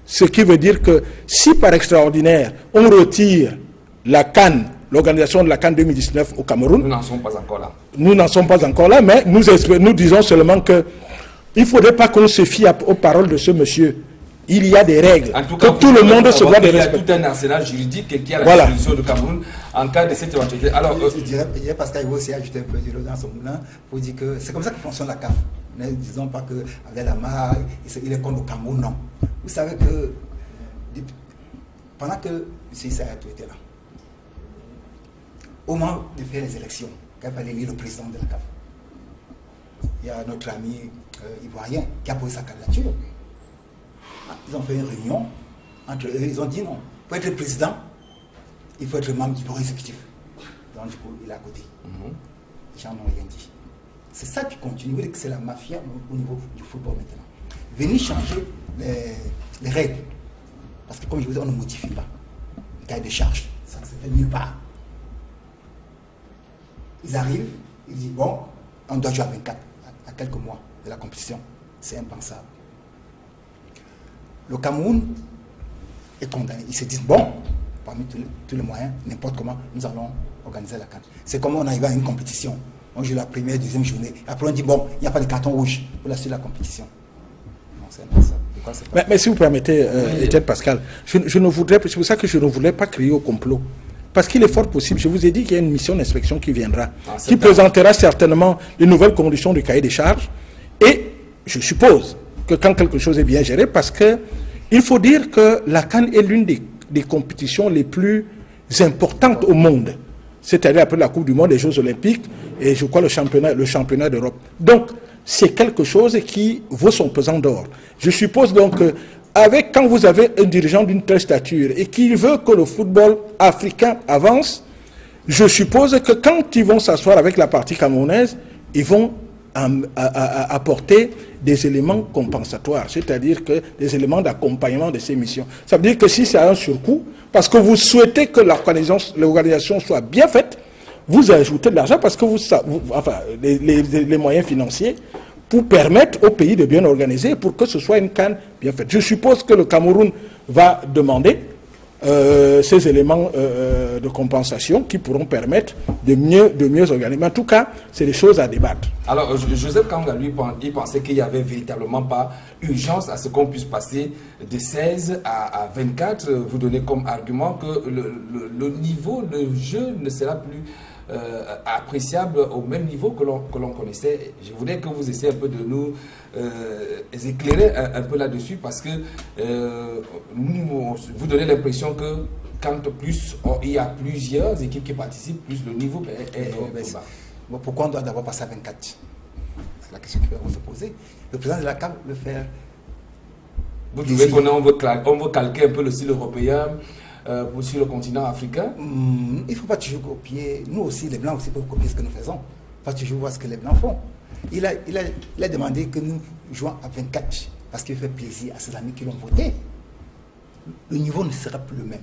Ce qui veut dire que si par extraordinaire, on retire la CAN, l'organisation de la CAN 2019 au Cameroun, nous n'en sommes pas encore là. Nous n'en sommes pas encore là, mais nous disons seulement que il ne faudrait pas qu'on se fie aux paroles de ce monsieur. Il y a des règles en tout cas, que tout le monde se doit de respecter. Il y a tout un arsenal juridique qui a la disposition du Cameroun en cas de cette éventualité. Alors, je dirais Pascal, il faut aussi ajouter un peu d'eau dans son moulin pour dire que c'est comme ça que fonctionne la CAF. Ne disons pas qu'avec la MAR, il est contre le Cameroun, non. Vous savez que pendant que Issa Hayatou était là, au moment de faire les élections, quand il fallait élire le président de la CAF, il y a notre ami ivoirien qui a posé sa candidature. Ils ont fait une réunion entre eux, ils ont dit non. Pour être président, il faut être membre du bureau exécutif. Donc du coup, il est à côté. Les gens n'ont rien dit. C'est ça qui continue, vous voyez que c'est la mafia au niveau du football maintenant. Venez changer les règles. Parce que comme je vous dis, on ne modifie pas. Le cahier de charge, ça ne se fait nulle part. Ils arrivent, ils disent bon, on doit jouer à 24 à quelques mois de la compétition. C'est impensable. Le Cameroun est condamné. Ils se disent, bon, parmi tous les moyens, n'importe comment, nous allons organiser la CAN. C'est comme on arrive à une compétition. On joue la première, deuxième journée. Après, on dit, bon, il n'y a pas de carton rouge pour la suite de la compétition. Non, c'est impensable. Mais si vous permettez, Étienne Pascal, je ne voudrais, c'est pour ça que je ne voulais pas crier au complot. Parce qu'il est fort possible, je vous ai dit qu'il y a une mission d'inspection qui viendra, qui présentera certainement les nouvelles conditions du cahier des charges. Et je suppose que quand quelque chose est bien géré, parce qu'il faut dire que la CAN est l'une des compétitions les plus importantes au monde. C'est-à-dire après la Coupe du Monde, les Jeux Olympiques et je crois le championnat d'Europe. Donc, c'est quelque chose qui vaut son pesant d'or. Je suppose donc que quand vous avez un dirigeant d'une telle stature et qui veut que le football africain avance, je suppose que quand ils vont s'asseoir avec la partie camerounaise, ils vont apporter des éléments compensatoires, c'est-à-dire que des éléments d'accompagnement de ces missions. Ça veut dire que si c'est un surcoût, parce que vous souhaitez que l'organisation soit bien faite, vous ajoutez de l'argent parce que les moyens financiers pour permettre au pays de bien organiser, pour que ce soit une CAN bien faite. Je suppose que le Cameroun va demander ces éléments de compensation qui pourront permettre de mieux organiser. Mais en tout cas, c'est des choses à débattre. Alors, Joseph Kamga, lui, il pensait qu'il n'y avait véritablement pas urgence à ce qu'on puisse passer de 16 à 24. Vous donnez comme argument que le niveau de jeu ne sera plus appréciable au même niveau que l'on connaissait. Je voudrais que vous essayiez un peu de nous éclairer un peu là-dessus, parce que vous donnez l'impression que quand il y a plusieurs équipes qui participent, plus le niveau est bas. Bon, pourquoi on doit d'abord passer à 24? C'est la question qu'on va se poser. Le président de la CAN veut faire... Vous trouvez qu'on veut calquer un peu le style européen sur le continent africain? Il ne faut pas toujours copier. Nous aussi, les Blancs aussi peuvent copier ce que nous faisons. Pas toujours voir ce que les Blancs font. Il a demandé que nous jouions à 24 parce qu'il fait plaisir à ses amis qui l'ont voté. Le niveau ne sera plus le même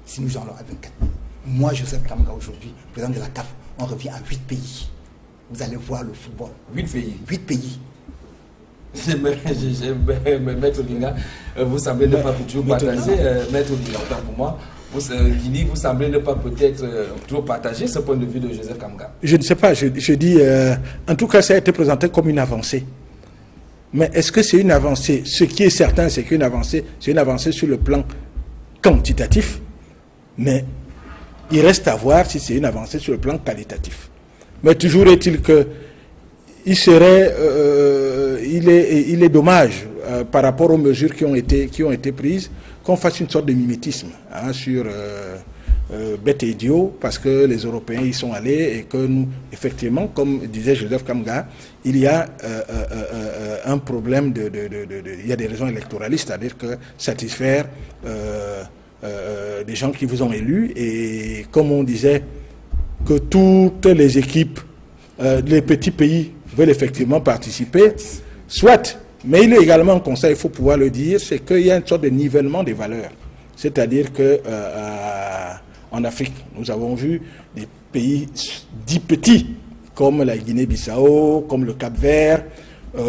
si nous jouons à 24. Moi, Joseph Kamga, aujourd'hui, président de la CAF, on revient à 8 pays. Vous allez voir le football. 8 pays. 8 pays. Maître Odinga, vous semblez ne pas toujours partager, Maître Odinga, autant pour moi, vous semblez ne pas peut-être toujours partager ce point de vue de Joseph Kamga. Je ne sais pas, je dis, en tout cas, ça a été présenté comme une avancée. Mais est-ce que c'est une avancée? Ce qui est certain, c'est qu'une avancée, c'est une avancée sur le plan quantitatif, mais il reste à voir si c'est une avancée sur le plan qualitatif. Mais toujours est-il que il est dommage par rapport aux mesures qui ont été prises qu'on fasse une sorte de mimétisme sur bête et idiot, parce que les Européens y sont allés et que nous, effectivement, comme disait Joseph Kamga, il y a un problème il y a des raisons électoralistes, c'est-à-dire que satisfaire des gens qui vous ont élus, et comme on disait que toutes les équipes, les petits pays veulent effectivement participer, soit, mais il est également un conseil, il faut pouvoir le dire, c'est qu'il y a une sorte de nivellement des valeurs. C'est-à-dire que en Afrique, nous avons vu des pays dits petits, comme la Guinée-Bissau, comme le Cap-Vert,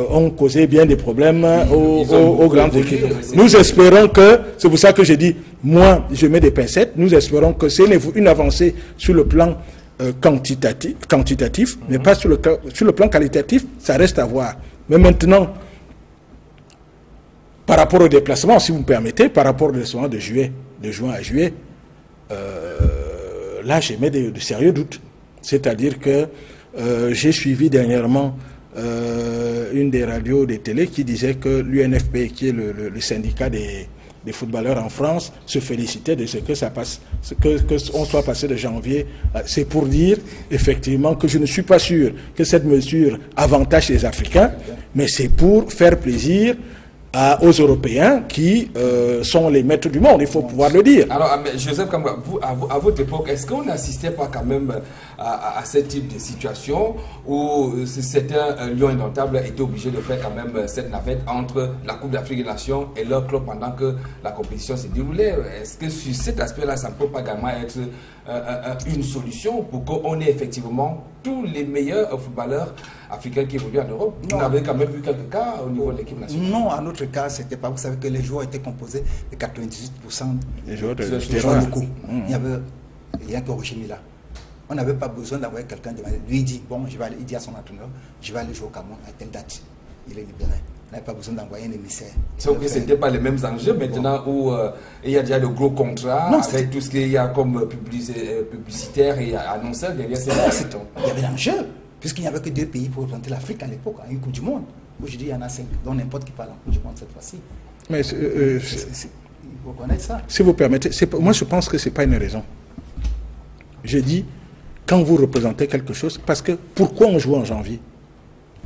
ont causé bien des problèmes aux grandes équipes. Nous espérons que, c'est pour ça que j'ai dit, moi, je mets des pincettes, nous espérons que c'est une avancée sur le plan quantitatif, mais pas sur le plan qualitatif, ça reste à voir. Mais maintenant, par rapport au déplacement, si vous me permettez, par rapport au déplacement de juin à juillet, là, j'émets de sérieux doutes. C'est-à-dire que j'ai suivi dernièrement une des radios, des télés, qui disait que l'UNFP, qui est le syndicat des footballeurs en France, se félicitait de ce que ça passe, qu'on soit passé de janvier. C'est pour dire effectivement que je ne suis pas sûr que cette mesure avantage les Africains, mais c'est pour faire plaisir aux Européens qui sont les maîtres du monde, il faut pouvoir le dire. Alors, Joseph Kamga, à votre époque, est-ce qu'on n'assistait pas quand même à ce type de situation où certains lions indomptables étaient obligés de faire quand même cette navette entre la Coupe d'Afrique des Nations et leur club pendant que la compétition se déroulait? Est-ce que sur cet aspect-là, ça ne peut pas également être une solution pour qu'on ait effectivement tous les meilleurs footballeurs africains qui évoluent en Europe? Vous avez quand même vu quelques cas au niveau de l'équipe nationale. Non, à notre cas, c'était pas. Vous savez que les joueurs étaient composés de 98% Les joueurs de joueurs locaux. Il n'y avait rien que Roger Mila. On n'avait pas besoin d'envoyer quelqu'un de lui. Il dit, bon, il dit à son entraîneur, je vais aller jouer au Cameroun à telle date. Il est libéré. On n'avait pas besoin d'envoyer un émissaire. Sauf que ce n'était pas les mêmes enjeux maintenant où il y a déjà de gros contrats avec tout ce qu'il y a comme publicitaire et annonceur derrière ces temps. Il y avait l'enjeu, puisqu'il n'y avait que 2 pays pour représenter l'Afrique à l'époque, à une Coupe du Monde. Aujourd'hui, il y en a 5, dont n'importe qui parle en Coupe du Monde cette fois-ci. Mais il faut connaître ça. Si vous permettez, moi je pense que ce n'est pas une raison. Je dis, quand vous représentez quelque chose, parce que pourquoi on joue en janvier?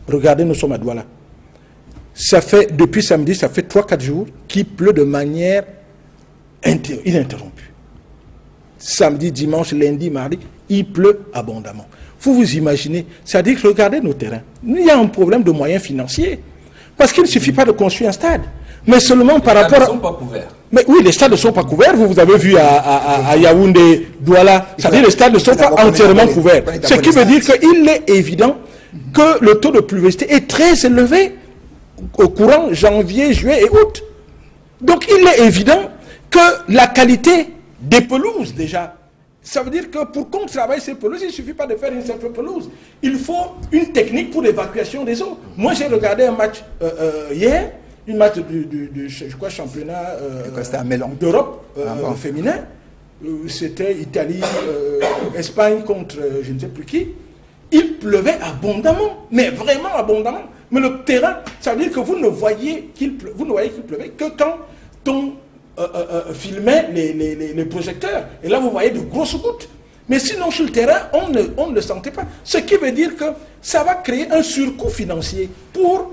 Regardez, nous sommes à Douala. Ça fait, depuis samedi, ça fait 3-4 jours qu'il pleut de manière ininterrompue. Samedi, dimanche, lundi, mardi, il pleut abondamment. Vous vous imaginez, c'est-à-dire que regardez nos terrains. Il y a un problème de moyens financiers. Parce qu'il ne suffit pas de construire un stade. Mais seulement par rapport à... Les stades ne sont pas couverts. Mais oui, les stades ne sont pas couverts. Vous avez vu à Yaoundé, Douala, c'est-à-dire les stades ne sont pas entièrement couverts. Ce qui veut dire qu'il est évident que le taux de pluviosité est très élevé au courant janvier, juillet et août. Donc il est évident que la qualité des pelouses déjà, ça veut dire que pour qu'on travaille ces pelouses, il ne suffit pas de faire une simple pelouse. Il faut une technique pour l'évacuation des eaux. Moi j'ai regardé un match hier, un match du je crois, championnat d'Europe féminin. C'était Italie, Espagne contre je ne sais plus qui. Il pleuvait abondamment, mais vraiment abondamment. Mais le terrain, ça veut dire que vous ne voyez qu'il pleuvait que quand on filmait les projecteurs. Et là, vous voyez de grosses gouttes. Mais sinon, sur le terrain, on ne le sentait pas. Ce qui veut dire que ça va créer un surcoût financier pour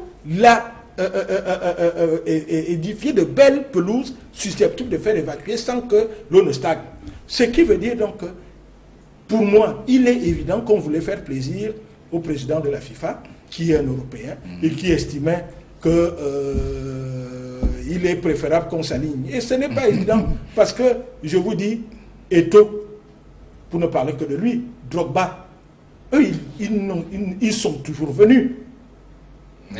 édifier de belles pelouses susceptibles de faire évacuer sans que l'eau ne stagne. Ce qui veut dire donc que, pour moi, il est évident qu'on voulait faire plaisir au président de la FIFA, qui est un Européen, et qui estimait que il est préférable qu'on s'aligne. Et ce n'est pas évident, parce que, je vous dis, Eto'o, pour ne parler que de lui, Drogba, eux, ils sont toujours venus.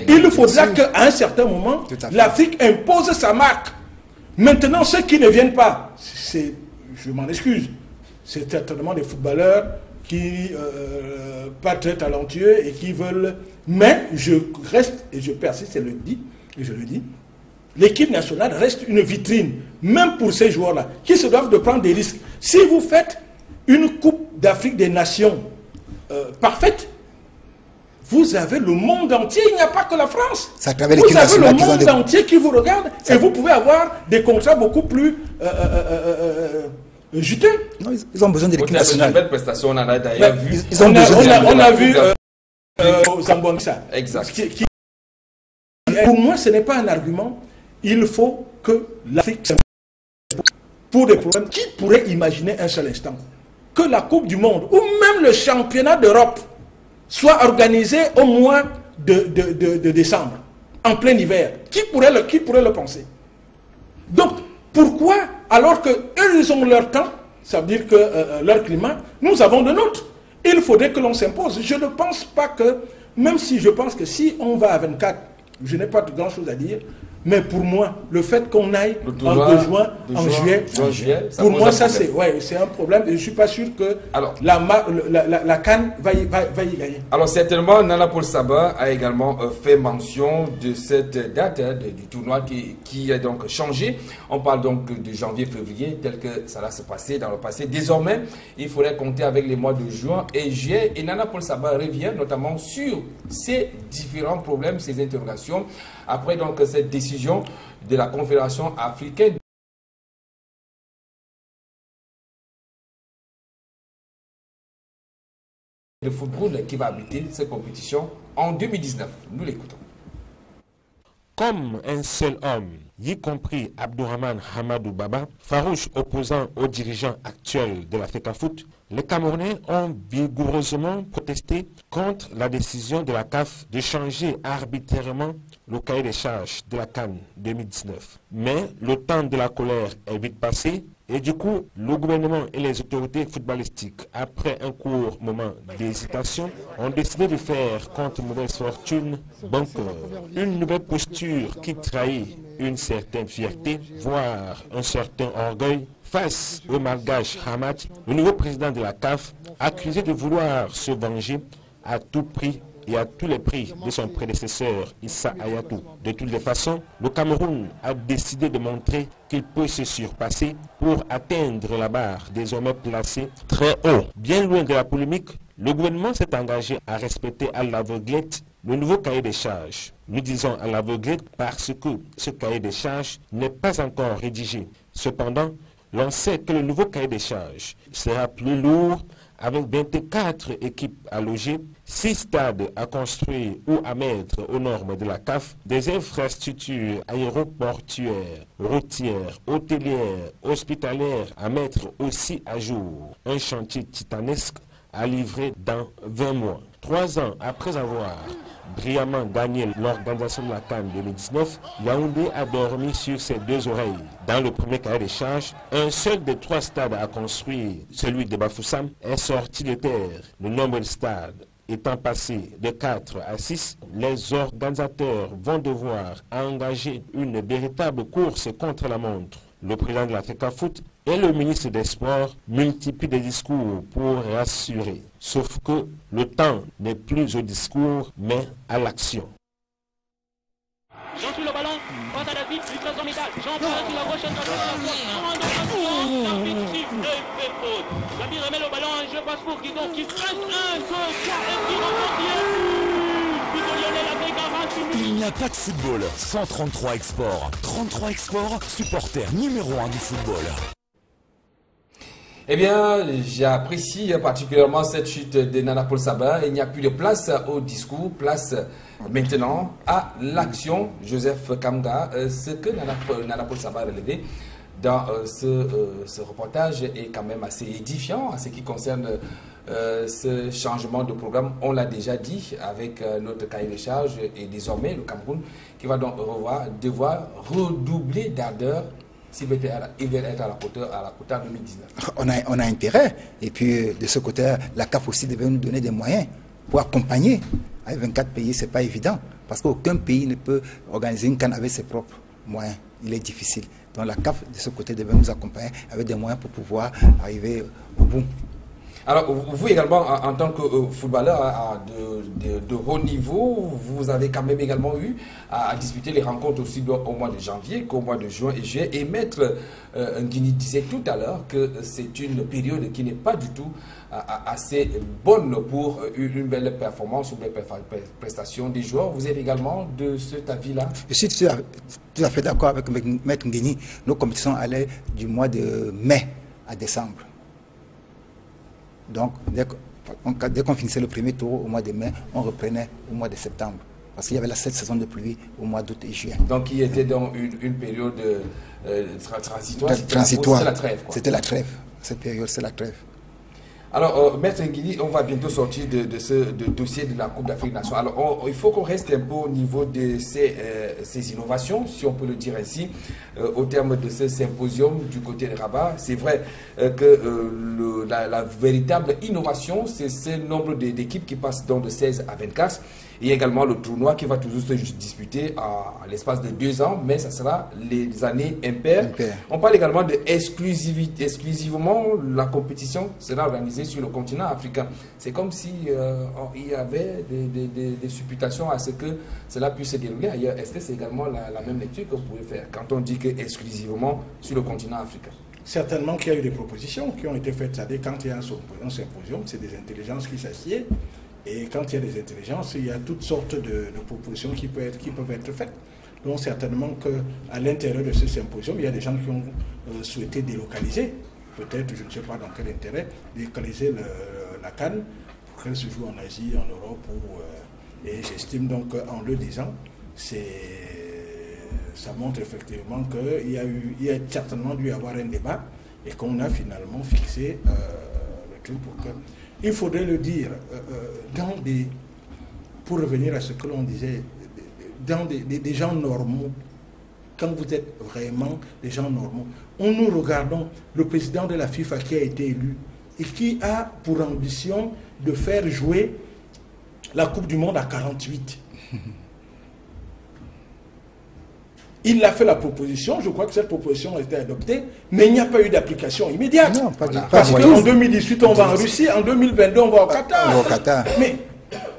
Il faudra qu'à un certain moment, l'Afrique impose sa marque. Maintenant, ceux qui ne viennent pas, je m'en excuse, c'est certainement des footballeurs qui pas très talentueux et qui veulent... Mais je reste, et je persiste et je le dis, l'équipe nationale reste une vitrine, même pour ces joueurs-là, qui se doivent de prendre des risques. Si vous faites une Coupe d'Afrique des Nations parfaite, vous avez le monde entier, il n'y a pas que la France. Vous avez le monde entier qui vous regarde et vous pouvez avoir des contrats beaucoup plus juteux. Non, ils ont besoin de l'équipe nationale. Une belle prestation, on en a d'ailleurs vu. On a vu Zambouangsa. Exact. Pour moi, ce n'est pas un argument. Il faut que l'Afrique, pour des problèmes, qui pourrait imaginer un seul instant que la Coupe du Monde ou même le championnat d'Europe soit organisé au mois de décembre, en plein hiver. Qui pourrait le penser? Donc, pourquoi, alors qu'eux, ils ont leur temps, ça veut dire que leur climat, nous avons le nôtre. Il faudrait que l'on s'impose. Je ne pense pas que, même si je pense que si on va à 24, je n'ai pas de grand chose à dire, mais pour moi, le fait qu'on aille en juin, juillet, pour moi, ça c'est un problème et je ne suis pas sûr que la CAN va y gagner. Alors certainement, Nana Paul Saba a également fait mention de cette date du tournoi qui a donc changé. On parle donc de janvier-février, tel que ça va se passer dans le passé. Désormais, il faudrait compter avec les mois de juin et juillet. Et Nana Paul Saba revient notamment sur ces différents problèmes, ces interrogations, après donc cette décision de la Confédération africaine de football qui va habiter cette compétition en 2019. Nous l'écoutons. Comme un seul homme, y compris Abdourahmane Hamadou Baba, farouche opposant aux dirigeants actuels de la FECAFOOT, les Camerounais ont vigoureusement protesté contre la décision de la CAF de changer arbitrairement le cahier des charges de la CAN 2019. Mais le temps de la colère est vite passé Et du coup, le gouvernement et les autorités footballistiques, après un court moment d'hésitation, ont décidé de faire, contre mauvaise fortune, bon cœur. Une nouvelle posture qui trahit une certaine fierté, voire un certain orgueil, face au malgache Hamad, le nouveau président de la CAF, accusé de vouloir se venger à tout prix et à tous les prix de son prédécesseur Issa Hayatou. De toutes les façons, le Cameroun a décidé de montrer qu'il peut se surpasser pour atteindre la barre désormais placée très haut. Bien loin de la polémique, le gouvernement s'est engagé à respecter à l'aveuglette le nouveau cahier des charges. Nous disons à l'aveuglette parce que ce cahier des charges n'est pas encore rédigé. Cependant, l'on sait que le nouveau cahier des charges sera plus lourd, avec 24 équipes à loger, 6 stades à construire ou à mettre aux normes de la CAF, des infrastructures aéroportuaires, routières, hôtelières, hospitalières à mettre aussi à jour. Un chantier titanesque à livrer dans 20 mois. 3 ans après avoir brillamment gagné l'organisation de la CAN 2019, Yaoundé a dormi sur ses 2 oreilles. Dans le premier cahier des charges, un seul des 3 stades à construire, celui de Bafoussam, est sorti de terre. Le nombre de stades étant passé de 4 à 6, les organisateurs vont devoir engager une véritable course contre la montre. Le président de la FECAFOOT et le ministre des Sports multiplient des discours pour rassurer. Sauf que le temps n'est plus au discours, mais à l'action. Jean sur le ballon, passe à David, lui passe en métal. Jean passe sur la gauche, David remet le ballon, je passe pour Guidon qui presse 1, 2, 3 et qui remporte. Il n'y a pas de football sans 33 Export. 33 Export, supporter numéro 1 du football. Eh bien, j'apprécie particulièrement cette chute de Nana Paul Sabin. Il n'y a plus de place au discours, place maintenant à l'action. Joseph Kamga, ce que Nana Paul Sabin a relevé dans ce reportage est quand même assez édifiant en ce qui concerne ce changement de programme. On l'a déjà dit avec notre cahier de charges et désormais le Cameroun qui va donc devoir redoubler d'ardeur s'il veut être à la quota 2019. On a intérêt. Et puis de ce côté, la CAF aussi devait nous donner des moyens pour accompagner. Avec 24 pays, ce n'est pas évident. Parce qu'aucun pays ne peut organiser une CAN avec ses propres moyens. Il est difficile. Donc la CAF, de ce côté, devait nous accompagner avec des moyens pour pouvoir arriver au bout. Alors, vous également, en tant que footballeur de haut niveau, vous avez quand même également eu à disputer les rencontres aussi au mois de janvier qu'au mois de juin et juillet. Et Maître Nguini disait tout à l'heure que c'est une période qui n'est pas du tout assez bonne pour une belle performance ou une belle prestation des joueurs. Vous êtes également de cet avis-là? Je suis tout à fait d'accord avec Maître Nguini. Nos compétitions allaient du mois de mai à décembre. Donc, dès qu'on finissait le premier tour au mois de mai, on reprenait au mois de septembre. Parce qu'il y avait cette saison de pluie au mois d'août et juillet. Donc, il était dans une période transitoire. Transitoire. C'était la trêve. C'était la trêve. Cette période, c'est la trêve. Alors, Maître Nguini, on va bientôt sortir de ce dossier de la Coupe d'Afrique des Nations. Alors, il faut qu'on reste un peu au niveau de ces innovations, si on peut le dire ainsi, au terme de ce symposium du côté de Rabat. C'est vrai que la véritable innovation, c'est ce nombre d'équipes qui passent donc de 16 à 24. Il y a également le tournoi qui va toujours se disputer à l'espace de 2 ans, mais ça sera les années impaires. On parle également de exclusivité. Exclusivement, la compétition sera organisée sur le continent africain. C'est comme si il y avait des supputations à ce que cela puisse se dérouler ailleurs. Est-ce que c'est également la même lecture que vous pouvez faire quand on dit que exclusivement sur le continent africain? Certainement qu'il y a eu des propositions qui ont été faites. C'est-à-dire quand il y a un symposium, c'est des intelligences qui s'assiedent. Et quand il y a des intelligences, il y a toutes sortes de propositions qui peuvent être faites. Donc certainement qu'à l'intérieur de ce symposium, il y a des gens qui ont souhaité délocaliser, peut-être, je ne sais pas dans quel intérêt, délocaliser la CAN pour qu'elle se joue en Asie, en Europe. Et j'estime donc qu'en le disant, ça montre effectivement qu'il y a certainement dû y avoir un débat et qu'on a finalement fixé le truc pour que... Il faudrait le dire, pour revenir à ce que l'on disait, dans des gens normaux, quand vous êtes vraiment des gens normaux. Nous regardons le président de la FIFA qui a été élu et qui a pour ambition de faire jouer la Coupe du Monde à 48. Il a fait la proposition, je crois que cette proposition a été adoptée, mais il n'y a pas eu d'application immédiate. Non, parce qu'en 2018, on va en Russie, en 2022, on va au Qatar. Mais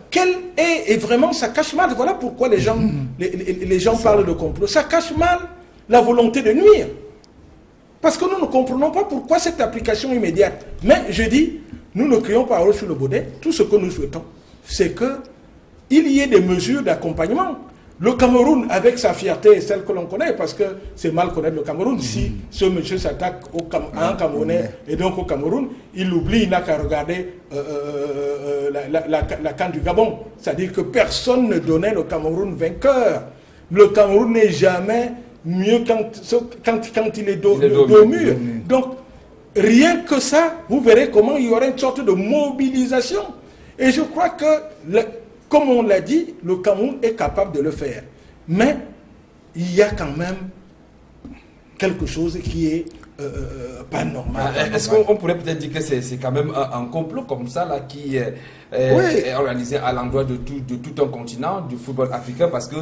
quel est vraiment, ça cache mal, voilà pourquoi les gens, les gens parlent de complot. Ça cache mal la volonté de nuire. Parce que nous ne comprenons pas pourquoi cette application immédiate. Mais je dis, nous ne crions pas sur le baudet. Tout ce que nous souhaitons, c'est qu'il y ait des mesures d'accompagnement. Le Cameroun, avec sa fierté, celle que l'on connaît, parce que c'est mal connaître le Cameroun, si ce monsieur s'attaque à un Camerounais et donc au Cameroun, il oublie, il n'a qu'à regarder la CAN du Gabon. C'est-à-dire que personne ne donnait le Cameroun vainqueur. Le Cameroun n'est jamais mieux quand il est dos au mur. Donc, rien que ça, vous verrez comment il y aura une sorte de mobilisation. Et je crois que, comme on l'a dit, le Cameroun est capable de le faire. Mais il y a quand même quelque chose qui est pas normal. Est-ce qu'on pourrait peut-être dire que c'est quand même un complot comme ça là, qui est organisé à l'endroit de tout un continent, du football africain, parce que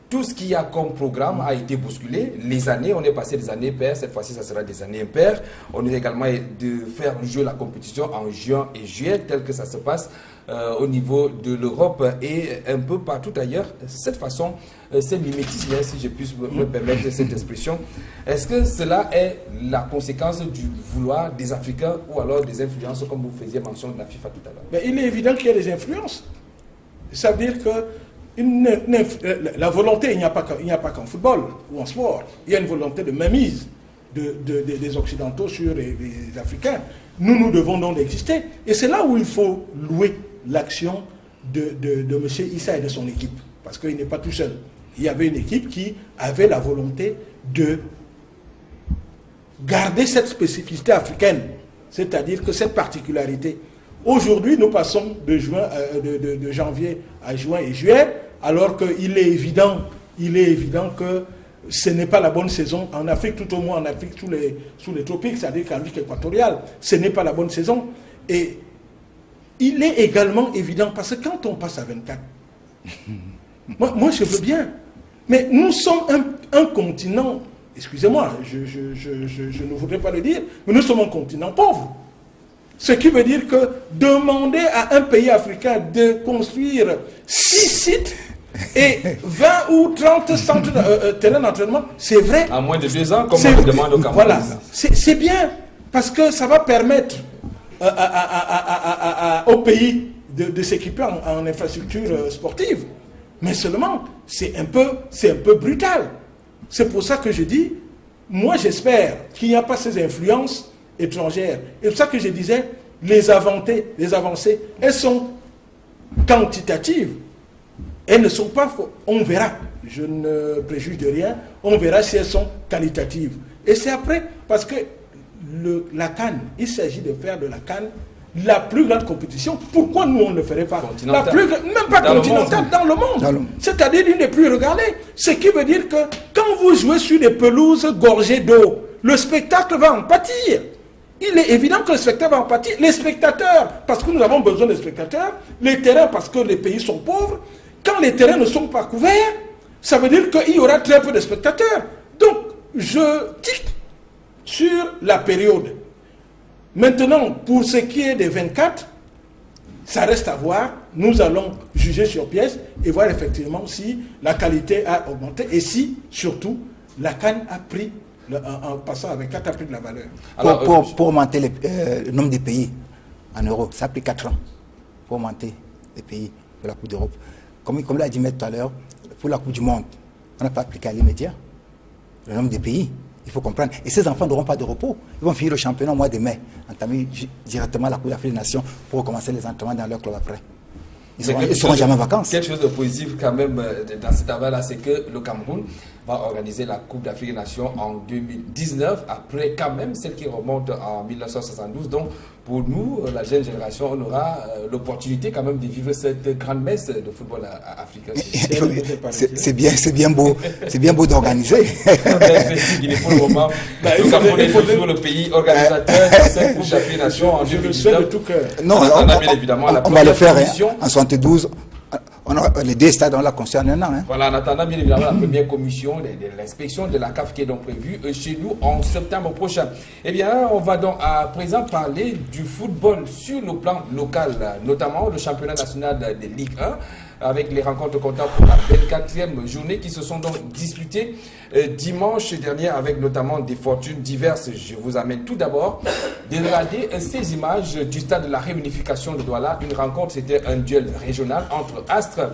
tout ce qu'il y a comme programme a été bousculé. Les années, on est passé des années paires, cette fois-ci, ça sera des années impaires. On est également de faire jouer la compétition en juin et juillet, tel que ça se passe au niveau de l'Europe et un peu partout ailleurs. Cette façon, c'est mimétisme, si je puis me permettre cette expression. Est-ce que cela est la conséquence du vouloir des Africains ou alors des influences, comme vous faisiez mention de la FIFA tout à l'heure? Mais il est évident qu'il y a des influences. Ça veut dire que la volonté, il n'y a pas qu'en football ou en sport. Il y a une volonté de mainmise des Occidentaux sur les Africains. Nous devons donc exister. Et c'est là où il faut louer l'action de M. Issa et de son équipe. Parce qu'il n'est pas tout seul. Il y avait une équipe qui avait la volonté de garder cette spécificité africaine. C'est-à-dire que cette particularité. Aujourd'hui, nous passons de janvier à juin et juillet, alors qu'il est évident que ce n'est pas la bonne saison en Afrique, tout au moins en Afrique sous les tropiques, c'est-à-dire qu'en Afrique équatoriale, ce n'est pas la bonne saison. Et il est également évident, parce que quand on passe à 24, moi je veux bien, mais nous sommes un continent, excusez-moi, je ne voudrais pas le dire, mais nous sommes un continent pauvre. Ce qui veut dire que demander à un pays africain de construire 6 sites et 20 ou 30 centres terrain d'entraînement, c'est vrai. À moins de 2 ans, comme on le demande au Cameroun. Voilà, c'est bien, parce que ça va permettre au pays de s'équiper en infrastructure sportive. Mais seulement, c'est un peu brutal. C'est pour ça que je dis, moi j'espère qu'il n'y a pas ces influences étrangères. Et c'est pour ça que je disais, les avancées, elles sont quantitatives. Elles ne sont pas fausses. On verra. Je ne préjuge de rien. On verra si elles sont qualitatives. Et c'est après, parce que la CAN, il s'agit de faire de la CAN la plus grande compétition. Pourquoi nous, on ne le ferait pas? Même pas continentale, dans le monde. C'est-à-dire l'une des plus regardées. Ce qui veut dire que quand vous jouez sur des pelouses gorgées d'eau, le spectacle va en pâtir. Il est évident que le spectacle va en pâtir. Les spectateurs, parce que nous avons besoin de spectateurs. Les terrains, parce que les pays sont pauvres. Quand les terrains ne sont pas couverts, ça veut dire qu'il y aura très peu de spectateurs. Donc, je tique sur la période. Maintenant, pour ce qui est des 24, ça reste à voir. Nous allons juger sur pièce et voir effectivement si la qualité a augmenté et si, surtout, la CAN a pris, en passant avec 4, a pris de la valeur. Alors, pour augmenter le nombre de pays en euros, ça a pris 4 ans pour augmenter les pays de la Coupe d'Europe. Comme l'a dit Maître tout à l'heure, pour la Coupe du Monde, on n'a pas appliqué à l'immédiat le nombre de pays. Il faut comprendre. Et ces enfants n'auront pas de repos. Ils vont finir le championnat au mois de mai, entamer directement la Coupe d'Afrique des Nations pour recommencer les entraînements dans leur club après. Ils ne seront jamais en vacances. Quelque chose de positif quand même dans cette affaire-là, c'est que le Cameroun va organiser la Coupe d'Afrique des Nations en 2019, après quand même celle qui remonte en 1972. Donc, pour nous, la jeune génération, on aura l'opportunité quand même de vivre cette grande messe de football africain. C'est bien beau, c'est bien beau d'organiser. Il est pour le moment, il faut toujours le pays organisateur de cette Coupe d'Afrique des Nations en 2019. Non, on va le faire en 72. Les deux stades, on l'a construit en un an. Hein. Voilà, en attendant bien évidemment la première commission de l'inspection de la CAF qui est donc prévue chez nous en septembre prochain. Eh bien, on va donc à présent parler du football sur le plan local, notamment le championnat national de Ligue 1, avec les rencontres comptables pour la 24e journée qui se sont donc disputées dimanche dernier avec notamment des fortunes diverses. Je vous amène tout d'abord de regarder ces images du stade de la réunification de Douala. Une rencontre, c'était un duel régional entre Astre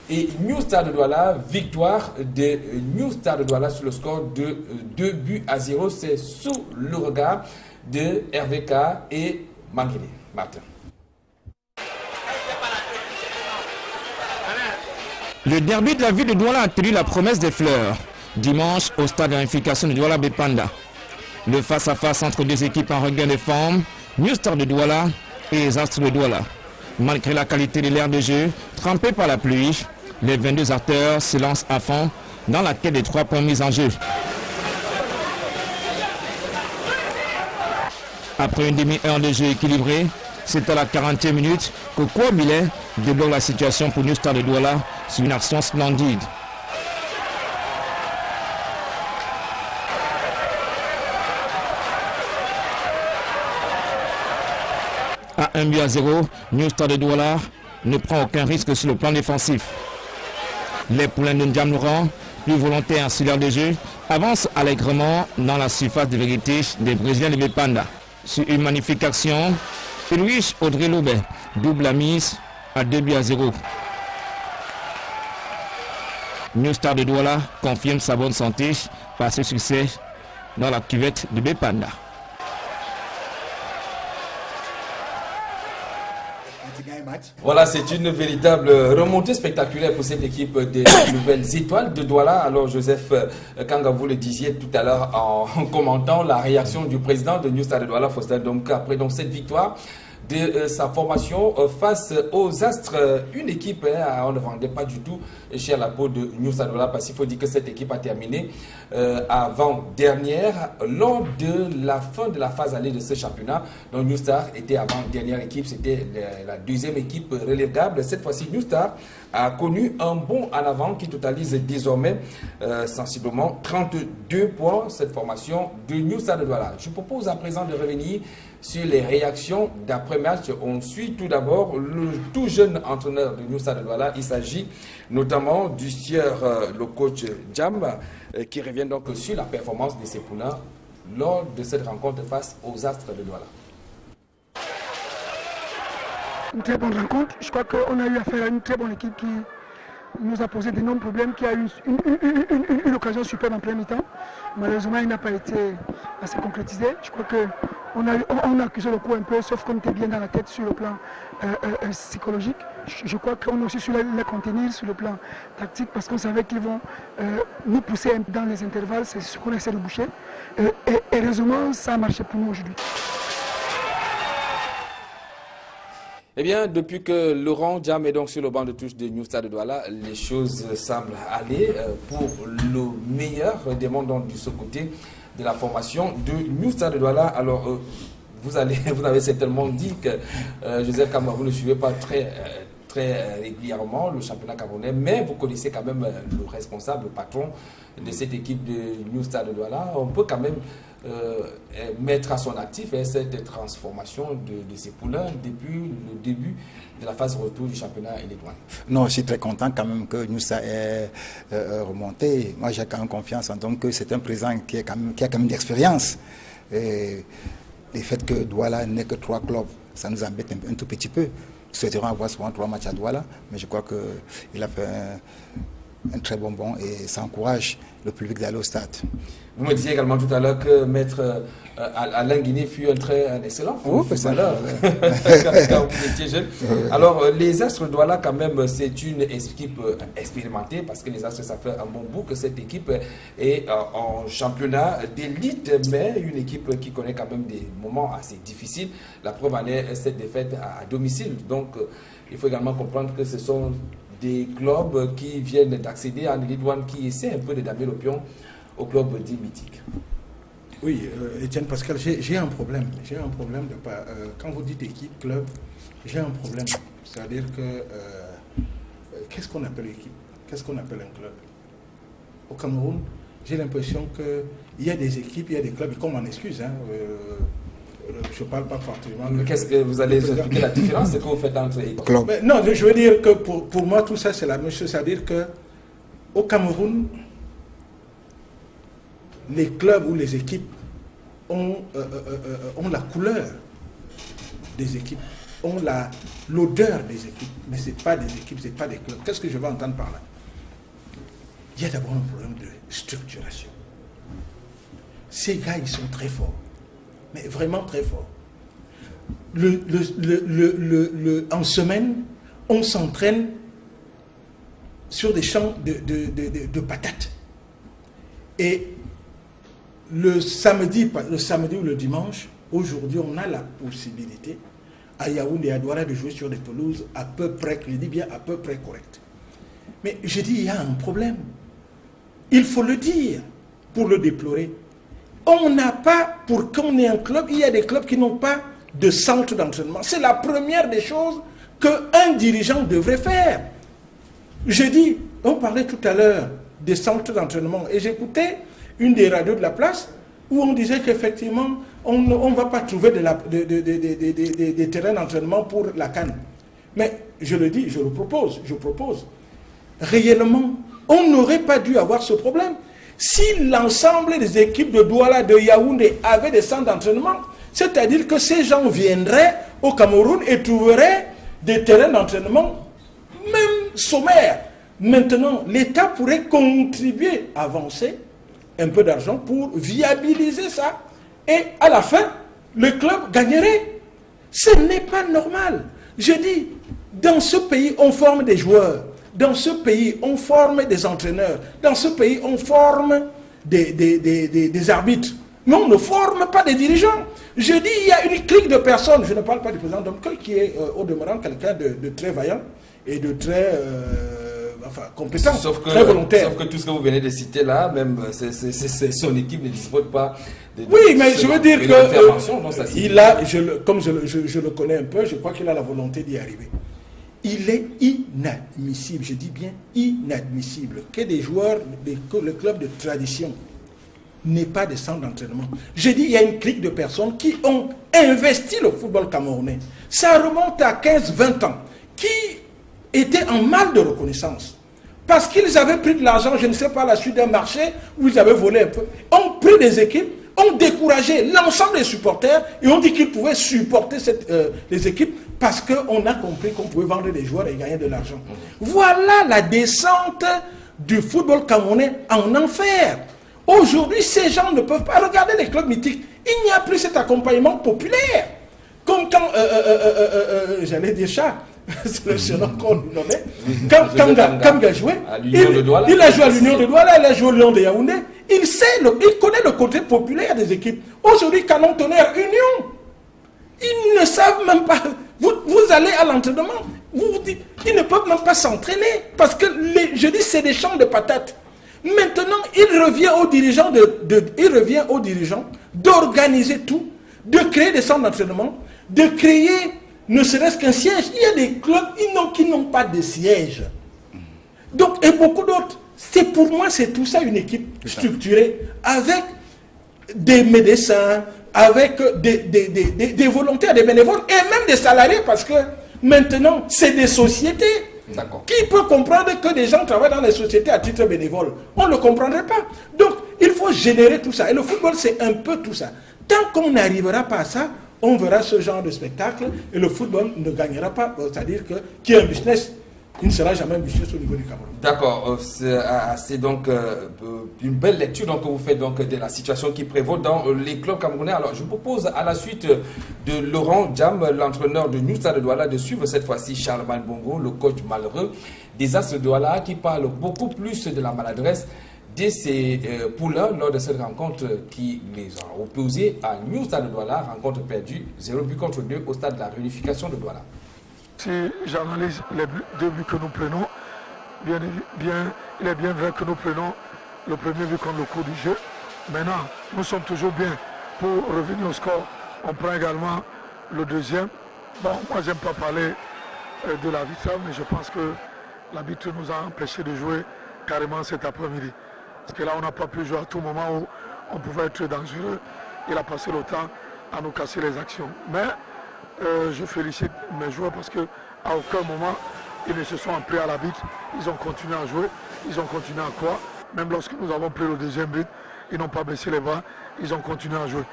et New Star de Douala. Victoire de New Star de Douala sur le score de 2-0. C'est sous le regard de RVK et Manguélé. Martin. Le derby de la ville de Douala a tenu la promesse des fleurs. Dimanche, au stade de réunification de Douala Bepanda. Le face-à-face entre deux équipes en regain de forme, New Star de Douala et les Astres de Douala. Malgré la qualité de l'air de jeu, trempé par la pluie, les 22 acteurs se lancent à fond dans la quête des 3 points mis en jeu. Après une demi-heure de jeu équilibré, c'est à la 40e minute que Kouamile débloque la situation pour New Star de Douala sur une action splendide. À 1-0, New Star de Douala ne prend aucun risque sur le plan défensif. Les poulains de Ndiam Laurent, plus volontaires sur l'air de jeu, avancent allègrement dans la surface de vérité des Brésiliens de Bepanda. Sur une magnifique action, Louis Audrey Lobet double la mise à 2-0. New Star de Douala confirme sa bonne santé par ce succès dans la cuvette de Bepanda. Voilà, c'est une véritable remontée spectaculaire pour cette équipe des Nouvelles Étoiles de Douala. Alors Joseph Kanga, vous le disiez tout à l'heure en commentant la réaction du président de New Star de Douala, Faustin Domka, après donc cette victoire de sa formation face aux Astres. Une équipe, on ne vendait pas du tout chez la peau de New Star de Douala, parce qu'il faut dire que cette équipe a terminé avant-dernière lors de la fin de la phase allée de ce championnat. Donc New Star était avant-dernière équipe, c'était la deuxième équipe relégable. Cette fois-ci, New Star a connu un bond en avant qui totalise désormais sensiblement 32 points, cette formation de New Star de Douala. Je propose à présent de revenir sur les réactions d'après-match. On suit tout d'abord le tout jeune entraîneur de New Star de Douala. Il s'agit notamment du sieur, le coach Jam, qui revient donc sur la performance de ses poulains lors de cette rencontre face aux Astres de Douala. Une très bonne rencontre. Je crois qu'on a eu affaire à une très bonne équipe qui nous a posé d'énormes problèmes, qui a eu une occasion superbe en plein mi-temps. Malheureusement, il n'a pas été assez concrétisé. Je crois qu'on a accusé le coup un peu, sauf qu'on était bien dans la tête sur le plan psychologique. Je crois qu'on a aussi su les contenir sur le plan tactique, parce qu'on savait qu'ils vont nous pousser dans les intervalles. C'est ce qu'on essaie de boucher. Et heureusement, ça a marché pour nous aujourd'hui. Eh bien, depuis que Laurent Jam est donc sur le banc de touche de New Star de Douala, les choses semblent aller pour le meilleur des mondes donc, de ce côté de la formation de New Star de Douala. Alors, vous avez certainement dit que Joseph Kamba, vous ne suivez pas très régulièrement le championnat camerounais, mais vous connaissez quand même le responsable, le patron de cette équipe de New Star de Douala. On peut quand même mettre à son actif cette transformation de ces poulains depuis le début de la phase retour du championnat élétoral. Non, je suis très content quand même que New Star est remonté. Moi, j'ai quand même confiance en donc que c'est un président qui a quand même d'expérience. Le fait que Douala n'ait que 3 clubs, ça nous embête un tout petit peu. Nous souhaiterions avoir souvent 3 matchs à Douala, mais je crois qu'il a fait un très bon et ça encourage le public d'aller au stade. Vous me disiez également tout à l'heure que Maître Alain Guinée fut un excellent footballeur quand vous étiez jeune. Alors, les Astres Douala, quand même, c'est une équipe expérimentée parce que les Astres, ça fait un bon bout que cette équipe est en championnat d'élite, mais une équipe qui connaît quand même des moments assez difficiles. La preuve en est cette défaite à domicile. Donc, il faut également comprendre que ce sont des clubs qui viennent d'accéder à Elite One, qui essaient un peu de damer le pion au club dit mythique. Oui, Étienne Pascal, j'ai un problème. J'ai un problème de pas. Quand vous dites équipe, club, j'ai un problème. C'est-à-dire que qu'est-ce qu'on appelle équipe? Qu'est-ce qu'on appelle un club? Au Cameroun, j'ai l'impression qu'il y a des équipes, il y a des clubs, comme on excuse, hein, je ne parle pas fortement. Qu'est-ce que vous allez expliquer la différence? C'est que vous faites entre clubs? Non, je veux dire que pour moi, tout ça, c'est la même chose. C'est-à-dire qu'au Cameroun, les clubs ou les équipes ont la couleur des équipes, ont l'odeur des équipes, mais ce n'est pas des équipes, ce n'est pas des clubs. Qu'est-ce que je veux entendre par là? Il y a d'abord un problème de structuration. Ces gars, ils sont très forts, mais vraiment très forts. En semaine, on s'entraîne sur des champs de patates. Et le samedi ou le dimanche, aujourd'hui, on a la possibilité à Yaoundé et à Douala de jouer sur des pelouses à peu près, je dis bien à peu près correctes. Mais je dis, il y a un problème. Il faut le dire pour le déplorer. On n'a pas, pour qu'on ait un club, il y a des clubs qui n'ont pas de centre d'entraînement. C'est la première des choses qu'un dirigeant devrait faire. Je dis, on parlait tout à l'heure des centres d'entraînement et j'écoutais une des radios de la place où on disait qu'effectivement, on ne va pas trouver des terrains d'entraînement pour la CAN. Mais je le dis, je propose. Réellement, on n'aurait pas dû avoir ce problème. Si l'ensemble des équipes de Douala, de Yaoundé avaient des centres d'entraînement, c'est-à-dire que ces gens viendraient au Cameroun et trouveraient des terrains d'entraînement, même sommaires. Maintenant, l'État pourrait contribuer, avancer un peu d'argent pour viabiliser ça. Et à la fin, le club gagnerait. Ce n'est pas normal. Je dis, dans ce pays, on forme des joueurs. Dans ce pays, on forme des entraîneurs. Dans ce pays, on forme des arbitres. Mais on ne forme pas des dirigeants. Je dis, il y a une clique de personnes. Je ne parle pas du président Domke, qui est au demeurant quelqu'un de très vaillant et de très... compétent, très volontaire. Sauf que tout ce que vous venez de citer là, même son équipe ne dispose pas de... Oui, mais je veux dire que comme je le connais un peu, je crois qu'il a la volonté d'y arriver. Il est inadmissible, je dis bien inadmissible, que des joueurs, le club de tradition n'aient pas de centre d'entraînement. Je dis, il y a une clique de personnes qui ont investi le football camerounais. Ça remonte à 15-20 ans, qui étaient en mal de reconnaissance. Parce qu'ils avaient pris de l'argent, je ne sais pas, à la suite d'un marché, où ils avaient volé un peu, ont pris des équipes, ont découragé l'ensemble des supporters, et ont dit qu'ils pouvaient supporter les équipes, parce qu'on a compris qu'on pouvait vendre des joueurs et gagner de l'argent. Voilà la descente du football camerounais en enfer. Aujourd'hui, ces gens ne peuvent pas regarder les clubs mythiques. Il n'y a plus cet accompagnement populaire. Comme quand, j'allais dire chat, c'est le surnom qu'on lui donnait. Quand Kanga jouait, il a joué à l'Union de Douala, il a joué au Lion de Yaoundé. Il connaît le côté populaire des équipes. Aujourd'hui, Canon Tonnerre, Union, ils ne savent même pas. Vous allez à l'entraînement, vous vous dites, ils ne peuvent même pas s'entraîner. Parce que, je dis, c'est des champs de patates. Maintenant, il revient aux dirigeants d'organiser tout, de créer des centres d'entraînement, de créer ne serait-ce qu'un siège. Il y a des clubs qui n'ont pas de siège. Donc, et beaucoup d'autres. Pour moi, c'est tout ça une équipe structurée, avec des médecins, avec des volontaires, des bénévoles, et même des salariés, parce que maintenant, c'est des sociétés. Qui peut comprendre que des gens travaillent dans les sociétés à titre bénévole? On ne le comprendrait pas. Donc, il faut générer tout ça. Et le football, c'est un peu tout ça. Tant qu'on n'arrivera pas à ça, on verra ce genre de spectacle et le football ne gagnera pas. C'est-à-dire qu'il y a un business il ne sera jamais ambitieux au niveau du Cameroun. D'accord, c'est donc une belle lecture donc, que vous faites donc, de la situation qui prévaut dans les clubs camerounais. Alors je vous propose à la suite de Laurent Djam, l'entraîneur de New Stade de Douala, de suivre cette fois-ci Charlemagne Bongo, le coach malheureux des As de Douala, qui parle beaucoup plus de la maladresse de ces poulains lors de cette rencontre qui les a opposés à New Stade de Douala, rencontre perdue 0 but contre 2 au stade de la réunification de Douala. Si j'analyse les deux buts que nous prenons, il est bien vrai que nous prenons le premier but contre le cours du jeu. Maintenant, nous sommes toujours bien pour revenir au score. On prend également le deuxième. Bon, moi, j'aime pas parler de l'arbitre, mais je pense que l'arbitre nous a empêchés de jouer carrément cet après-midi. Parce que là, on n'a pas pu jouer à tout moment où on pouvait être dangereux. Il a passé le temps à nous casser les actions. Mais je félicite mes joueurs parce qu'à aucun moment, ils ne se sont pris à l'arbitre. Ils ont continué à jouer, ils ont continué à croire. Même lorsque nous avons pris le deuxième but, ils n'ont pas baissé les bras, ils ont continué à jouer.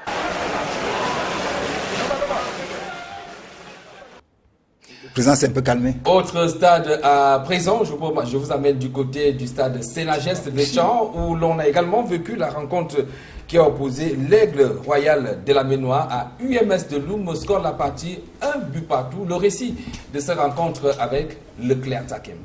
Le président s'est un peu calmé. Autre stade à présent, je vous amène du côté du stade Sénageste de Champs, où l'on a également vécu la rencontre qui a opposé l'Aigle Royal de la Ménois à UMS de Loum, score la partie 1 but partout. Le récit de cette rencontre avec Leclerc Takem.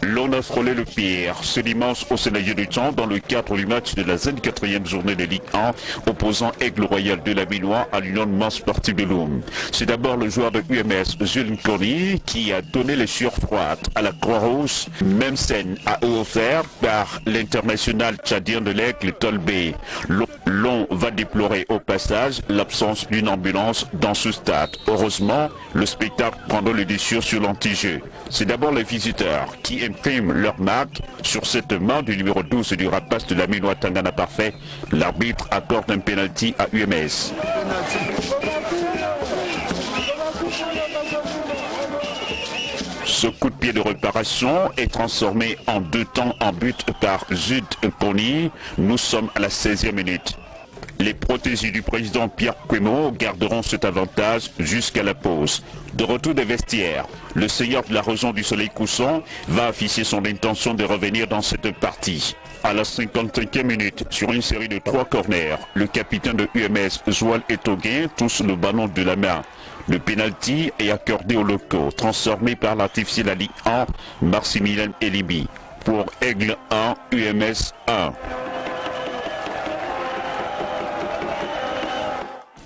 L'on a frôlé le pire ce dimanche au Sénagé du Champ dans le cadre du match de la 24e journée de Ligue 1 opposant Aigle Royal de la Ménois à l'Union Sportive de Loum. C'est d'abord le joueur de UMS, Jules Corny, qui a donné les sueurs froides à la Croix-Rouge. Même scène à offert par l'international tchadien de l'Aigle, Tolbé. L'on va déplorer au passage l'absence d'une ambulance dans ce stade. Heureusement, le spectacle prendra le dessus sur l'anti-jeu. C'est d'abord les visiteurs qui impriment leur marque sur cette main du numéro 12 du rapace de la Ménois Tangana Parfait. L'arbitre accorde un pénalty à UMS. Ce coup de pied de réparation est transformé en 2 temps en but par Jules Pony. Nous sommes à la 16e minute. Les protégés du président Pierre Quemo garderont cet avantage jusqu'à la pause. De retour des vestiaires, le seigneur de la région du Soleil couchant va afficher son intention de revenir dans cette partie. À la 55e minute, sur une série de 3 corners, le capitaine de UMS, Joël Etoguin, touche le ballon de la main. Le pénalty est accordé aux locaux, transformé par l'artificier de la Ligue 1, Maximilien Elibi. Pour Aigle 1, UMS 1.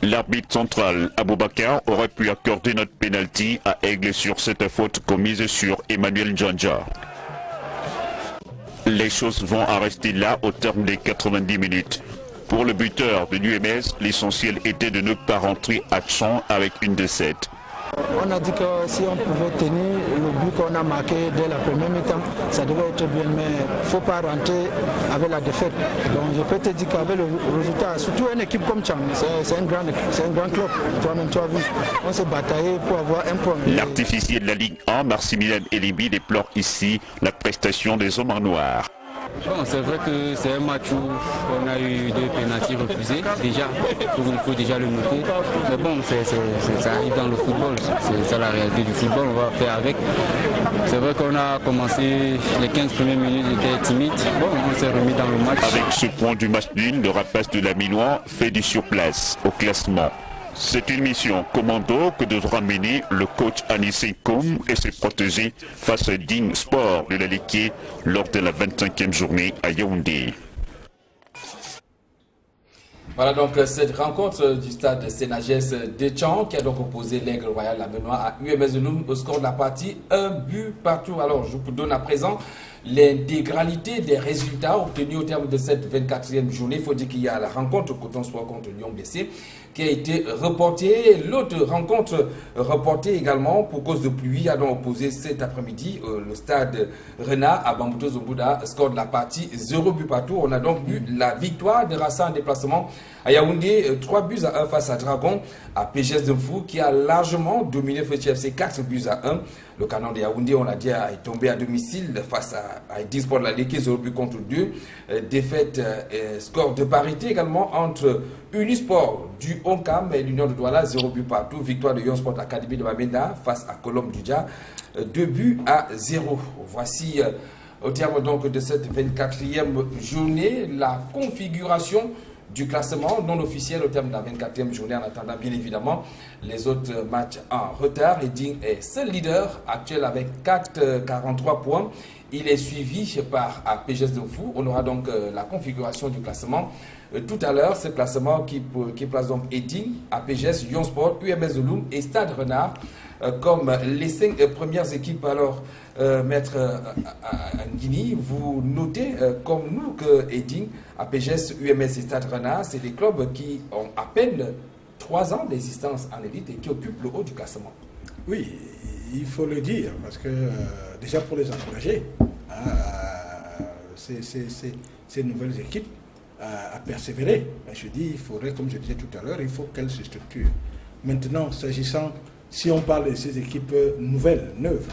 L'arbitre central, Aboubakar, aurait pu accorder notre pénalty à Aigle sur cette faute commise sur Emmanuel Djandja. Les choses vont en rester là au terme des 90 minutes. Pour le buteur de l'UMS, l'essentiel était de ne pas rentrer à champ avec une défaite. On a dit que si on pouvait tenir le but qu'on a marqué dès la première mi-temps, ça devait être bien, mais il ne faut pas rentrer avec la défaite. Donc je peux te dire qu'avec le résultat, surtout une équipe comme Cham, c'est un grand club. Toi-même tu as vu, on s'est bataillé pour avoir un point. L'artificier de la Ligue 1, Maximilien Elibi, déplore ici la prestation des hommes en noir. Bon, c'est vrai que c'est un match où on a eu 2 pénaltys refusés, déjà, il faut déjà le noter. Mais bon, ça arrive dans le football, c'est ça la réalité du football, on va faire avec. C'est vrai qu'on a commencé les 15 premières minutes, était timide, bon, on s'est remis dans le match. Avec ce point du match nul, le rapace de la Ménois fait du surplace au classement. C'est une mission commando que devra mener le coach Anissé Koum et ses protégés face à Digne Sport de la Ligue lors de la 25e journée à Yaoundé. Voilà donc cette rencontre du stade Sénagès de Champs qui a donc opposé l'Aigle Royal la Ménois à UMS de Loum au score de la partie 1 but partout. Alors je vous donne à présent l'intégralité des résultats obtenus au terme de cette 24e journée. Il faut dire qu'il y a la rencontre Coton Sport contre Lyon BC qui a été reportée. L'autre rencontre reportée également pour cause de pluie a donc opposé cet après-midi le stade Renat à Bambuto Zombuda, score de la partie 0 but partout. On a donc eu la victoire de Rassa en déplacement à Yaoundé, 3 buts à 1 face à Dragon, à PGS de Fou qui a largement dominé Fetchi FC 4 buts à 1. Le Canon de Yaoundé, on l'a dit, est tombé à domicile face à Edin Sport de la Ligue, 0 buts contre 2. Défaite, score de parité également entre Unisport du Onkam et l'Union de Douala, 0 buts partout. Victoire de Yon Sport Academy de Bamenda face à Colombe Dudja, 2 buts à 0. Voici, au terme donc de cette 24e journée, la configuration du classement non officiel au terme de la 24e journée, en attendant bien évidemment les autres matchs en retard. Edin est seul leader actuel avec 43 points. Il est suivi par APGS de Fou. On aura donc la configuration du classement tout à l'heure. Ce classement qui place donc Edin, APGS, Yon Sport, UMS Zouloum et Stade Renard comme les 5 premières équipes. Alors, Maître Nguini, vous notez comme nous que Edin, APGS, UMS et Stade Renard, c'est des clubs qui ont à peine 3 ans d'existence en élite et qui occupent le haut du classement. Oui, il faut le dire, parce que déjà pour les encourager, ces nouvelles équipes à persévérer. Mais je dis, il faudrait, comme je disais tout à l'heure, il faut qu'elles se structurent. Maintenant, s'agissant, si on parle de ces équipes neuves,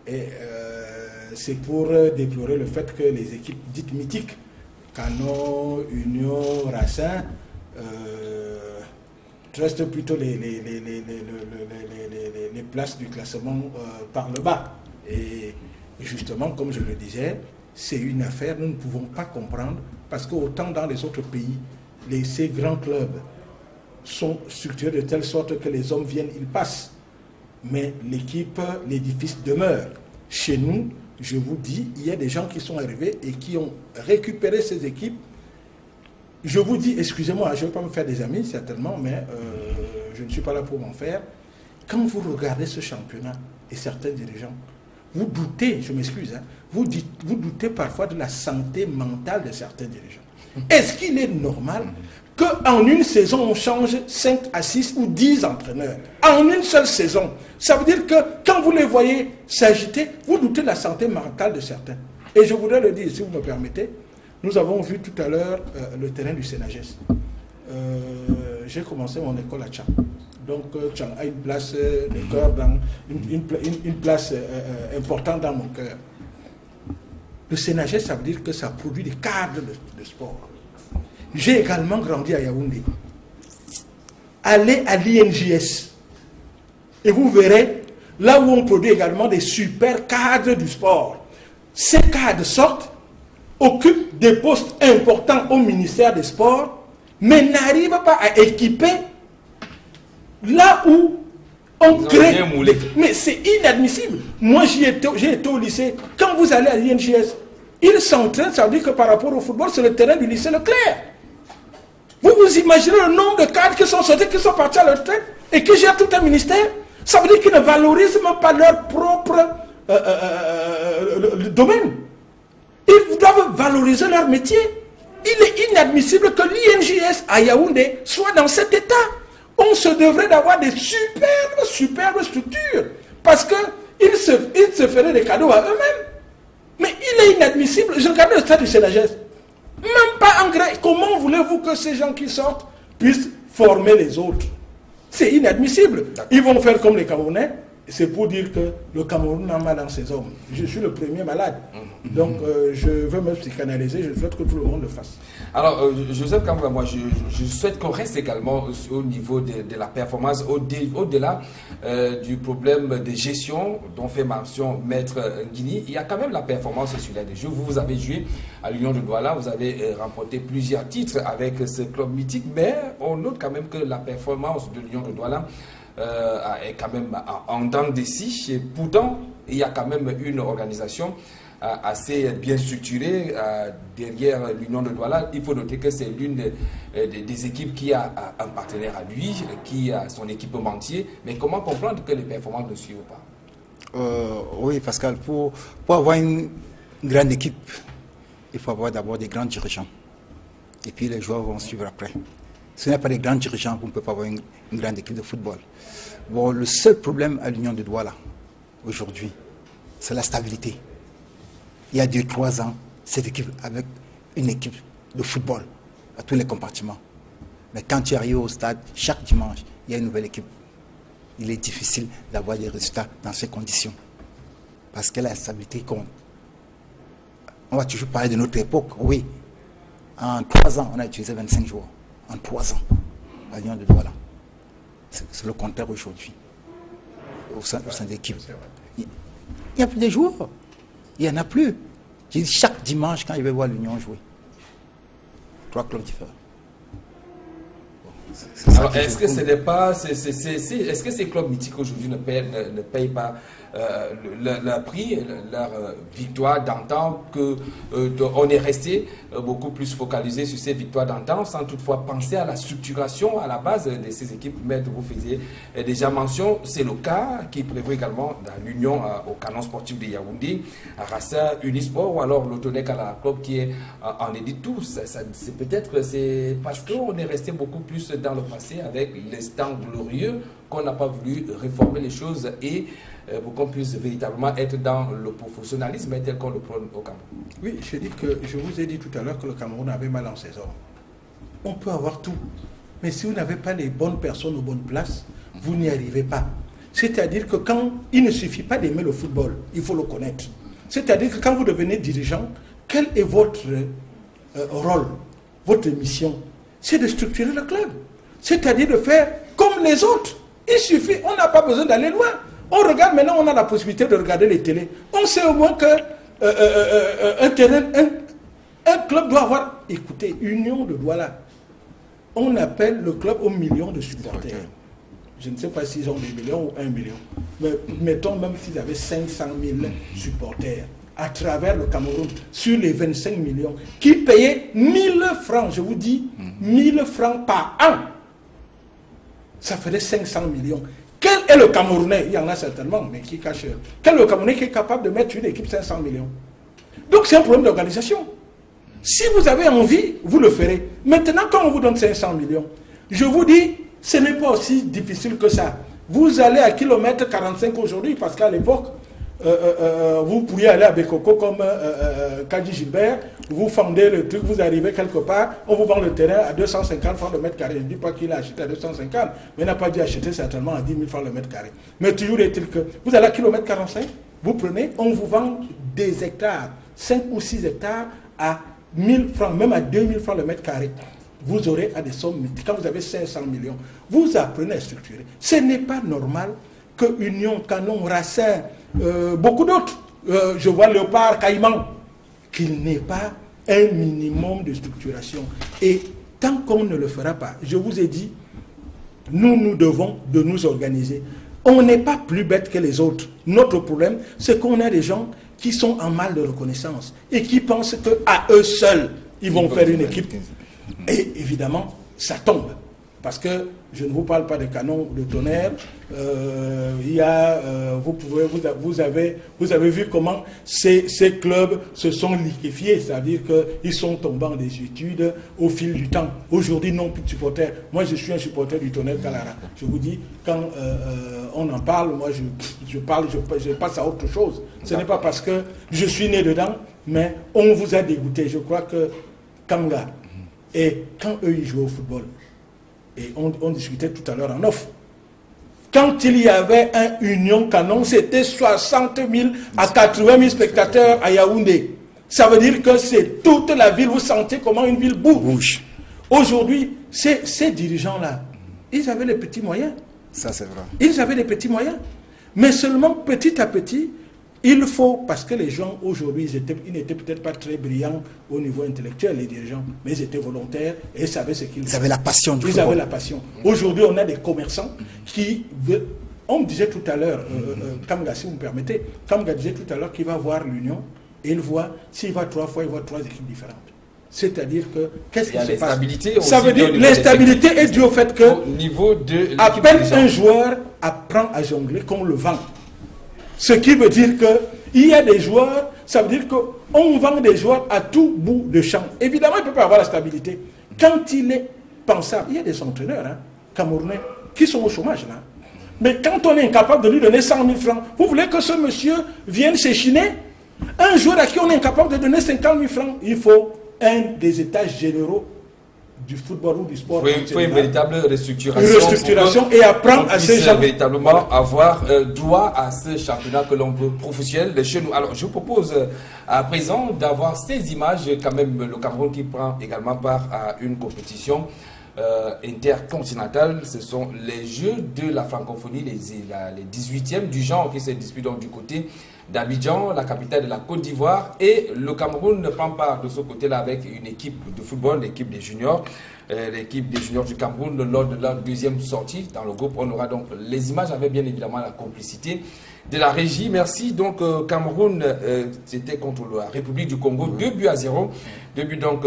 et c'est pour déplorer le fait que les équipes dites mythiques, Canon, Union, Racing, restent plutôt les places du classement par le bas. Et justement, comme je le disais, c'est une affaire, nous ne pouvons pas comprendre, parce qu'autant dans les autres pays, ces grands clubs sont structurés de telle sorte que les hommes viennent, ils passent. Mais l'édifice demeure. Chez nous, je vous dis, il y a des gens qui sont arrivés et qui ont récupéré ces équipes. Je vous dis, excusez-moi, je ne vais pas me faire des amis, certainement, mais je ne suis pas là pour m'en faire. Quand vous regardez ce championnat et certains dirigeants, vous doutez, je m'excuse, hein, vous doutez parfois de la santé mentale de certains dirigeants. Est-ce qu'il est normal qu'en une saison, on change 5 à 6 ou 10 entraîneurs? En une seule saison. Ça veut dire que quand vous les voyez s'agiter, vous doutez de la santé mentale de certains. Et je voudrais le dire, si vous me permettez, nous avons vu tout à l'heure le terrain du Sénages. J'ai commencé mon école à Tchang. Donc Tchang a une place de cœur, une place importante dans mon cœur. Le Sénages, ça veut dire que ça produit des cadres de sport. J'ai également grandi à Yaoundé. Allez à l'INJS et vous verrez là où on produit également des super cadres du sport. Ces cadres sortent, occupent des postes importants au ministère des Sports, mais n'arrivent pas à équiper là où on crée. Mais c'est inadmissible. Moi, j'ai été au lycée. Quand vous allez à l'INJS, ils s'entraînent, ça veut dire que par rapport au football, c'est le terrain du lycée Leclerc. Vous imaginez le nombre de cadres qui sont sortis, qui sont partis à la retraite et qui gèrent tout un ministère? Ça veut dire qu'ils ne valorisent même pas leur propre domaine. Ils doivent valoriser leur métier. Il est inadmissible que l'INJS à Yaoundé soit dans cet état. On se devrait d'avoir des superbes structures. Parce qu'ils se feraient des cadeaux à eux-mêmes. Mais il est inadmissible. Je regarde le stade du Sénages. Même pas en grec. Comment voulez-vous que ces gens qui sortent puissent former les autres? C'est inadmissible. Ils vont faire comme les Camerounais. C'est pour dire que le Cameroun a mal dans ses hommes. Je suis le premier malade. Donc je veux me psychanalyser. Je souhaite que tout le monde le fasse. Alors, Joseph Kambouga, moi, je souhaite qu'on reste également au niveau de la performance, au-delà du problème de gestion dont fait mention Maître Nguini. Il y a quand même la performance sur les jeux. Vous avez joué à l'Union de Douala, vous avez remporté plusieurs titres avec ce club mythique, mais on note quand même que la performance de l'Union de Douala est quand même en dents de scie. Pourtant, il y a quand même une organisation assez bien structurée derrière l'Union de Douala. Il faut noter que c'est l'une des équipes qui a un partenaire à lui, qui a son équipementier. Mais comment comprendre que les performances ne suivent pas? Oui, Pascal, pour avoir une grande équipe, il faut avoir d'abord des grands dirigeants. Et puis les joueurs vont suivre après. Ce n'est pas des grands dirigeants, vous ne pouvez pas avoir une grande équipe de football. Bon, le seul problème à l'Union de Douala, aujourd'hui, c'est la stabilité. Il y a 2-3 ans, cette équipe avec une équipe de football à tous les compartiments. Mais quand tu arrives au stade, chaque dimanche, il y a une nouvelle équipe. Il est difficile d'avoir des résultats dans ces conditions. Parce que la stabilité compte. On va toujours parler de notre époque, oui. En 3 ans, on a utilisé 25 joueurs. En 3 ans, à l'Union de Douala. C'est le contraire aujourd'hui. Au sein de l'équipe. Il n'y a plus de joueurs. Il n'y en a plus. Chaque dimanche, quand je vais voir l'Union jouer, 3 clubs différents. Alors, est-ce que ce n'est pas, est-ce que ces clubs mythiques aujourd'hui ne payent pas leur prix, leur victoire d'antan, qu'on est resté beaucoup plus focalisé sur ces victoires d'antan, sans toutefois penser à la structuration à la base de ces équipes. Maître, vous faisiez déjà mention, c'est le cas qui prévoit également dans l'Union au canon sportif de Yaoundé, à Rassa, Unisport, ou alors l'Autonec à la club qui est en édite tout. C'est peut-être parce qu'on est resté beaucoup plus dans le passé avec l'instant glorieux qu'on n'a pas voulu réformer les choses et pour qu'on puisse véritablement être dans le professionnalisme tel qu'on le prône au Cameroun. Oui, je vous ai dit tout à l'heure que le Cameroun avait mal en saison. On peut avoir tout, mais si vous n'avez pas les bonnes personnes aux bonnes places, vous n'y arrivez pas. C'est-à-dire que quand il ne suffit pas d'aimer le football, il faut le connaître. C'est-à-dire que quand vous devenez dirigeant, quel est votre rôle, votre mission? C'est de structurer le club. C'est-à-dire de faire comme les autres. Il suffit, on n'a pas besoin d'aller loin. On regarde maintenant, on a la possibilité de regarder les télés. On sait au moins que un club doit avoir, écoutez, Union de Douala. On appelle le club aux millions de supporters. Je ne sais pas s'ils ont des millions ou 1 million. Mais mettons même s'ils avaient 500 000 supporters à travers le Cameroun, sur les 25 millions, qui payaient 1000 francs, je vous dis, 1000 francs par an. Ça ferait 500 millions. Quel est le Camerounais? Il y en a certainement, mais qui cache. Quel est le Camerounais qui est capable de mettre une équipe 500 millions? Donc c'est un problème d'organisation. Si vous avez envie, vous le ferez. Maintenant, quand on vous donne 500 millions, je vous dis, ce n'est pas aussi difficile que ça. Vous allez à kilomètre 45 aujourd'hui, parce qu'à l'époque, vous pourriez aller à Bekoko comme Kadji Gilbert, vous fendez le truc, vous arrivez quelque part, on vous vend le terrain à 250 francs le mètre carré. Je ne dis pas qu'il a acheté à 250, mais il n'a pas dû acheter certainement à 10 000 francs le mètre carré. Mais toujours est-il que vous allez à kilomètre 45, vous prenez, on vous vend des hectares, 5 ou 6 hectares à 1000 francs, même à 2000 francs le mètre carré. Vous aurez à des sommes, quand vous avez 500 millions, vous apprenez à structurer. Ce n'est pas normal que Union, Canon, Racine, beaucoup d'autres, je vois Léopard, Caïman, qu'il n'ait pas un minimum de structuration. Et tant qu'on ne le fera pas, je vous ai dit, nous devons de nous organiser. On n'est pas plus bête que les autres. Notre problème, c'est qu'on a des gens qui sont en mal de reconnaissance et qui pensent qu'à eux seuls, ils vont faire une équipe. Et évidemment, ça tombe. Parce que je ne vous parle pas de canon ou de tonnerre. Il y a, vous avez vu comment ces clubs se sont liquéfiés. C'est-à-dire qu'ils sont tombés en désuétude au fil du temps. Aujourd'hui, non plus de supporters. Moi, je suis un supporter du Tonnerre Kalara. Je vous dis, quand on en parle, moi, je passe à autre chose. Ce n'est pas parce que je suis né dedans, mais on vous a dégoûté. Je crois que Kanga, et quand eux, ils jouent au football, et on discutait tout à l'heure en off. Quand il y avait un Union Canon, c'était 60 000 à 80 000 spectateurs à Yaoundé. Ça veut dire que c'est toute la ville. Vous sentez comment une ville bouge. Aujourd'hui, ces dirigeants-là, ils avaient les petits moyens. Ça, c'est vrai. Ils avaient les petits moyens. Mais seulement petit à petit, il faut, parce que les gens aujourd'hui, ils n'étaient peut-être pas très brillants au niveau intellectuel, les dirigeants, mais ils étaient volontaires et ils savaient ce qu'ils faisaient. Ils avaient la passion du football. Ils avaient la passion. Aujourd'hui, on a des commerçants qui veulent. On me disait tout à l'heure, Kamga, si vous me permettez, Kamga disait tout à l'heure qu'il va voir l'Union et il voit, s'il va 3 fois, il voit 3 équipes différentes. C'est-à-dire que, qu'est-ce qui se passe? Ça veut dire l'instabilité est due au fait que, à peine un joueur apprend à jongler qu'on le vend. Ce qui veut dire qu'il y a des joueurs, ça veut dire qu'on vend des joueurs à tout bout de champ. Évidemment, il ne peut pas avoir la stabilité. Quand il est pensable, il y a des entraîneurs camerounais qui sont au chômage là. Mais quand on est incapable de lui donner 100 000 francs, vous voulez que ce monsieur vienne s'échiner? Un joueur à qui on est incapable de donner 50 000 francs, il faut un des états généraux du football ou du sport. Il faut une véritable restructuration. Une restructuration et apprendre à ces gens. Véritablement avoir droit à ce championnat que l'on veut professionnel de chez nous. Alors, je vous propose à présent d'avoir ces images, quand même, le Cameroun qui prend également part à une compétition intercontinentale. Ce sont les Jeux de la francophonie, les 18e du genre qui se disputent donc du côté d'Abidjan, la capitale de la Côte d'Ivoire, et le Cameroun ne prend part de ce côté-là avec une équipe de football, l'équipe des juniors du Cameroun lors de leur deuxième sortie dans le groupe. On aura donc les images avec bien évidemment la complicité de la régie. Merci. Donc Cameroun, c'était contre la République du Congo, 2-0. 2 buts donc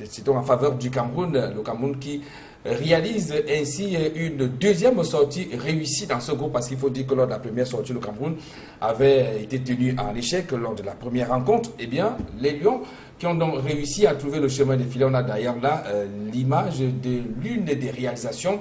c'était en faveur du Cameroun. Le Cameroun qui réalise ainsi une deuxième sortie réussie dans ce groupe, parce qu'il faut dire que lors de la première sortie, le Cameroun avait été tenu en échec lors de la première rencontre. Eh bien, les Lions qui ont donc réussi à trouver le chemin des filets. On a d'ailleurs là l'image de l'une des réalisations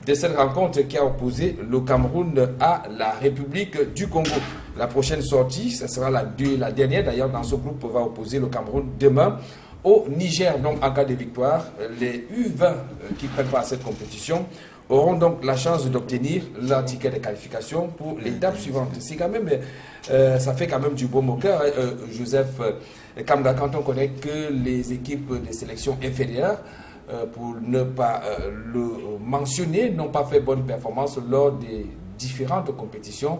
de cette rencontre qui a opposé le Cameroun à la République du Congo. La prochaine sortie, ce sera la dernière d'ailleurs dans ce groupe, va opposer le Cameroun demain au Niger. Donc en cas de victoire, les U20 qui prennent part à cette compétition auront donc la chance d'obtenir leur ticket de qualification pour l'étape suivante. C'est quand même, ça fait quand même du baume au cœur, Joseph Kamga, quand on connaît que les équipes de sélection inférieure, pour ne pas le mentionner, n'ont pas fait bonne performance lors des différentes compétitions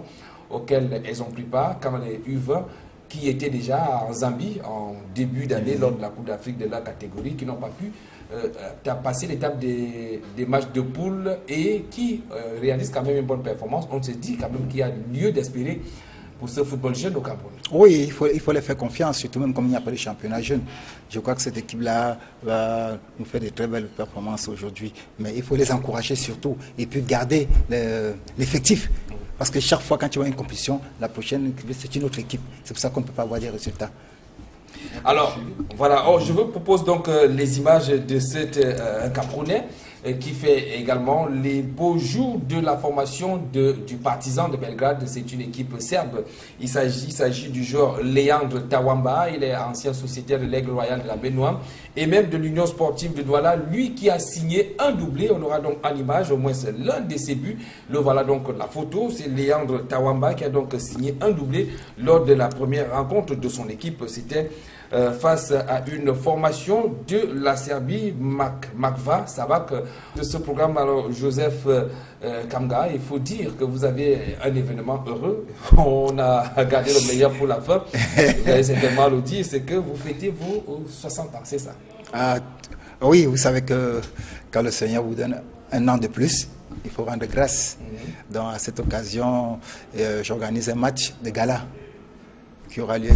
auxquelles elles ont pris part, quand les U20 qui étaient déjà en Zambie en début d'année lors de la Coupe d'Afrique de la catégorie, qui n'ont pas pu passer l'étape des matchs de poule et qui réalisent quand même une bonne performance. On se dit quand même qu'il y a lieu d'espérer pour ce football jeune au Cameroun. Oui, il faut les faire confiance, surtout même comme il n'y a pas de championnat jeune. Je crois que cette équipe-là va nous faire de très belles performances aujourd'hui. Mais il faut les encourager surtout et puis garder l'effectif. Parce que chaque fois quand tu vois une compétition, la prochaine, c'est une autre équipe. C'est pour ça qu'on ne peut pas avoir des résultats. Alors, voilà, je vous propose donc les images de cet Camerounais qui fait également les beaux jours de la formation du Partizan de Belgrade. C'est une équipe serbe. Il s'agit du joueur Leandre Tawamba. Il est ancien sociétaire de l'Aigle Royal de la Benoît et même de l'Union Sportive de Douala. Lui qui a signé un doublé. On aura donc en image au moins l'un de ses buts. Le voilà donc la photo. C'est Leandre Tawamba qui a donc signé un doublé lors de la première rencontre de son équipe. C'était face à une formation de la Serbie, Makva Sabak. De ce programme, alors Joseph Kamga, il faut dire que vous avez un événement heureux. On a gardé le meilleur pour la fin. Vous avez certainement le dire, c'est que vous fêtez vos 60 ans, c'est ça? Oui, vous savez que quand le Seigneur vous donne un an de plus, il faut rendre grâce. Donc à cette occasion, j'organise un match de gala qui aura lieu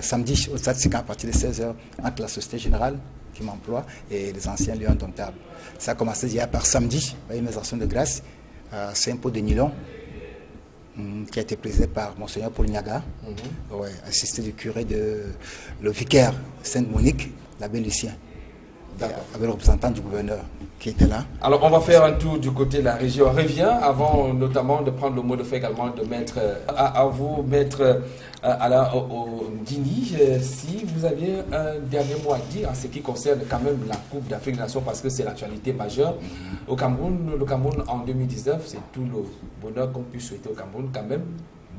samedi au Stade Sika à partir de 16h entre la Société Générale qui m'emploie et les anciens Lions Indomptables. Ça a commencé hier par samedi, une actions de grâce à Saint-Paul-de-Nilon qui a été présidé par Monseigneur Paul Niaga, assisté du curé le vicaire Sainte-Monique, l'abbé Lucien, avec le représentant du gouverneur qui était là. Alors on va faire un tour du côté de la région. On revient avant notamment de prendre le mot de fait également de mettre à vous, maître au Guinée, si vous aviez un dernier mot à dire en ce qui concerne quand même la Coupe d'Afrique des Nations, parce que c'est l'actualité majeure au Cameroun. Le Cameroun en 2019, c'est tout le bonheur qu'on puisse souhaiter au Cameroun quand même,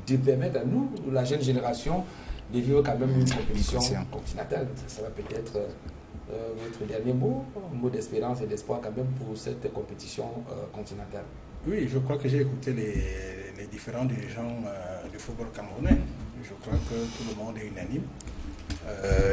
de permettre à nous, la jeune génération, de vivre quand même une compétition continentale. Ça va peut-être votre dernier mot, un mot d'espérance et d'espoir quand même pour cette compétition continentale. Oui, je crois que j'ai écouté les différents dirigeants du football camerounais. Je crois que tout le monde est unanime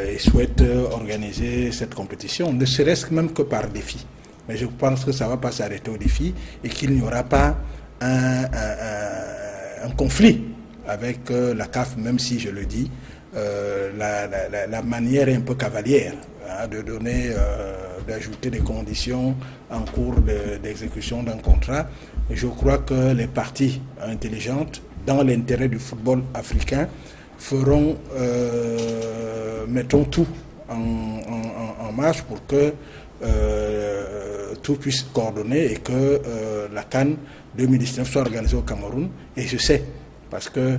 et souhaite organiser cette compétition, ne serait-ce même que par défi. Mais je pense que ça ne va pas s'arrêter au défi et qu'il n'y aura pas un conflit avec la CAF, même si je le dis, la manière est un peu cavalière de donner, d'ajouter des conditions en cours d'exécution d'un contrat. Et je crois que les parties intelligentes, dans l'intérêt du football africain, mettront tout en marche pour que tout puisse coordonner et que la CAN 2019 soit organisée au Cameroun. Et je sais, parce que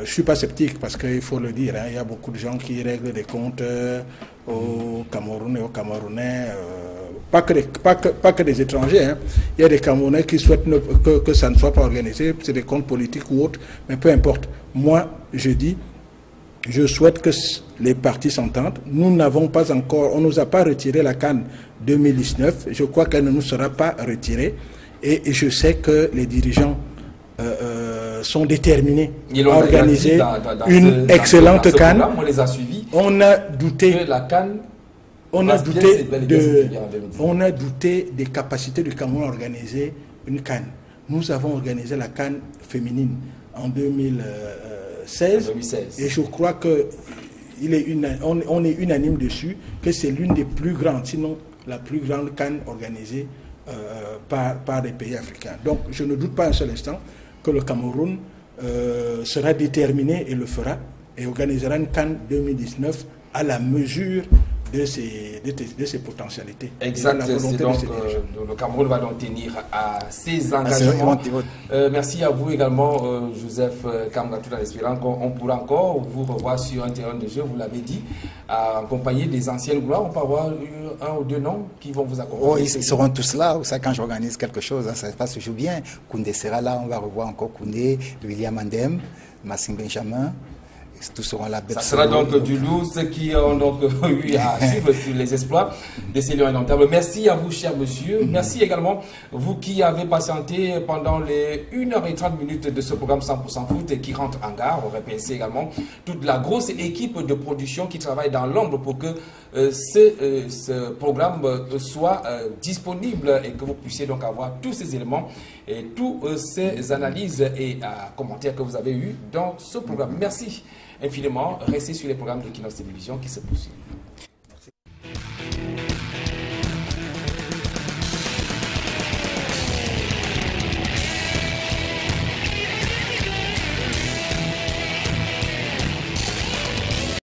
je ne suis pas sceptique parce qu'il faut le dire, il y a beaucoup de gens qui règlent des comptes aux Camerounais et aux Camerounais, pas que des étrangers. Hein. Il y a des Camerounais qui souhaitent que ça ne soit pas organisé, c'est des comptes politiques ou autres, mais peu importe. Moi, je dis, je souhaite que les partis s'entendent. Nous n'avons pas encore, on ne nous a pas retiré la CAN 2019. Je crois qu'elle ne nous sera pas retirée. Et je sais que les dirigeants sont déterminés à organiser une excellente CAN. On les a suivis. On a douté que la CAN. On a douté des capacités du Cameroun à organiser une CAN. Nous avons organisé la CAN féminine en 2016. Et je crois que on est unanime dessus que c'est l'une des plus grandes, sinon la plus grande CAN organisée par les pays africains. Donc je ne doute pas un seul instant que le Cameroun sera déterminé et le fera et organisera une CAN 2019 à la mesure de ses potentialités. Exact, c'est donc le Cameroun va donc tenir à ses engagements. Merci à vous également, Joseph Kamga, tout en espérant qu'on pourra encore vous revoir sur un terrain de jeu, vous l'avez dit, accompagné des anciennes gloires. On peut avoir un ou deux noms qui vont vous accompagner. Oh, ils seront tous là. Ça, quand j'organise quelque chose, hein, ça se passe toujours bien. Koundé sera là, on va revoir encore Koundé, William Andem, Massing Benjamin. Tous seront là. Ça sera donc du lourd, ceux qui ont donc eu à suivre les exploits de ces lions indomptables. Merci à vous, cher monsieur. Merci également, vous qui avez patienté pendant les 1h30 de ce programme 100% foot et qui rentre en gare. On remercie également toute la grosse équipe de production qui travaille dans l'ombre pour que ce programme soit disponible et que vous puissiez donc avoir tous ces éléments et toutes ces analyses et commentaires que vous avez eus dans ce programme. Merci infiniment. Restez sur les programmes de Kinos Télévision qui se poursuivent.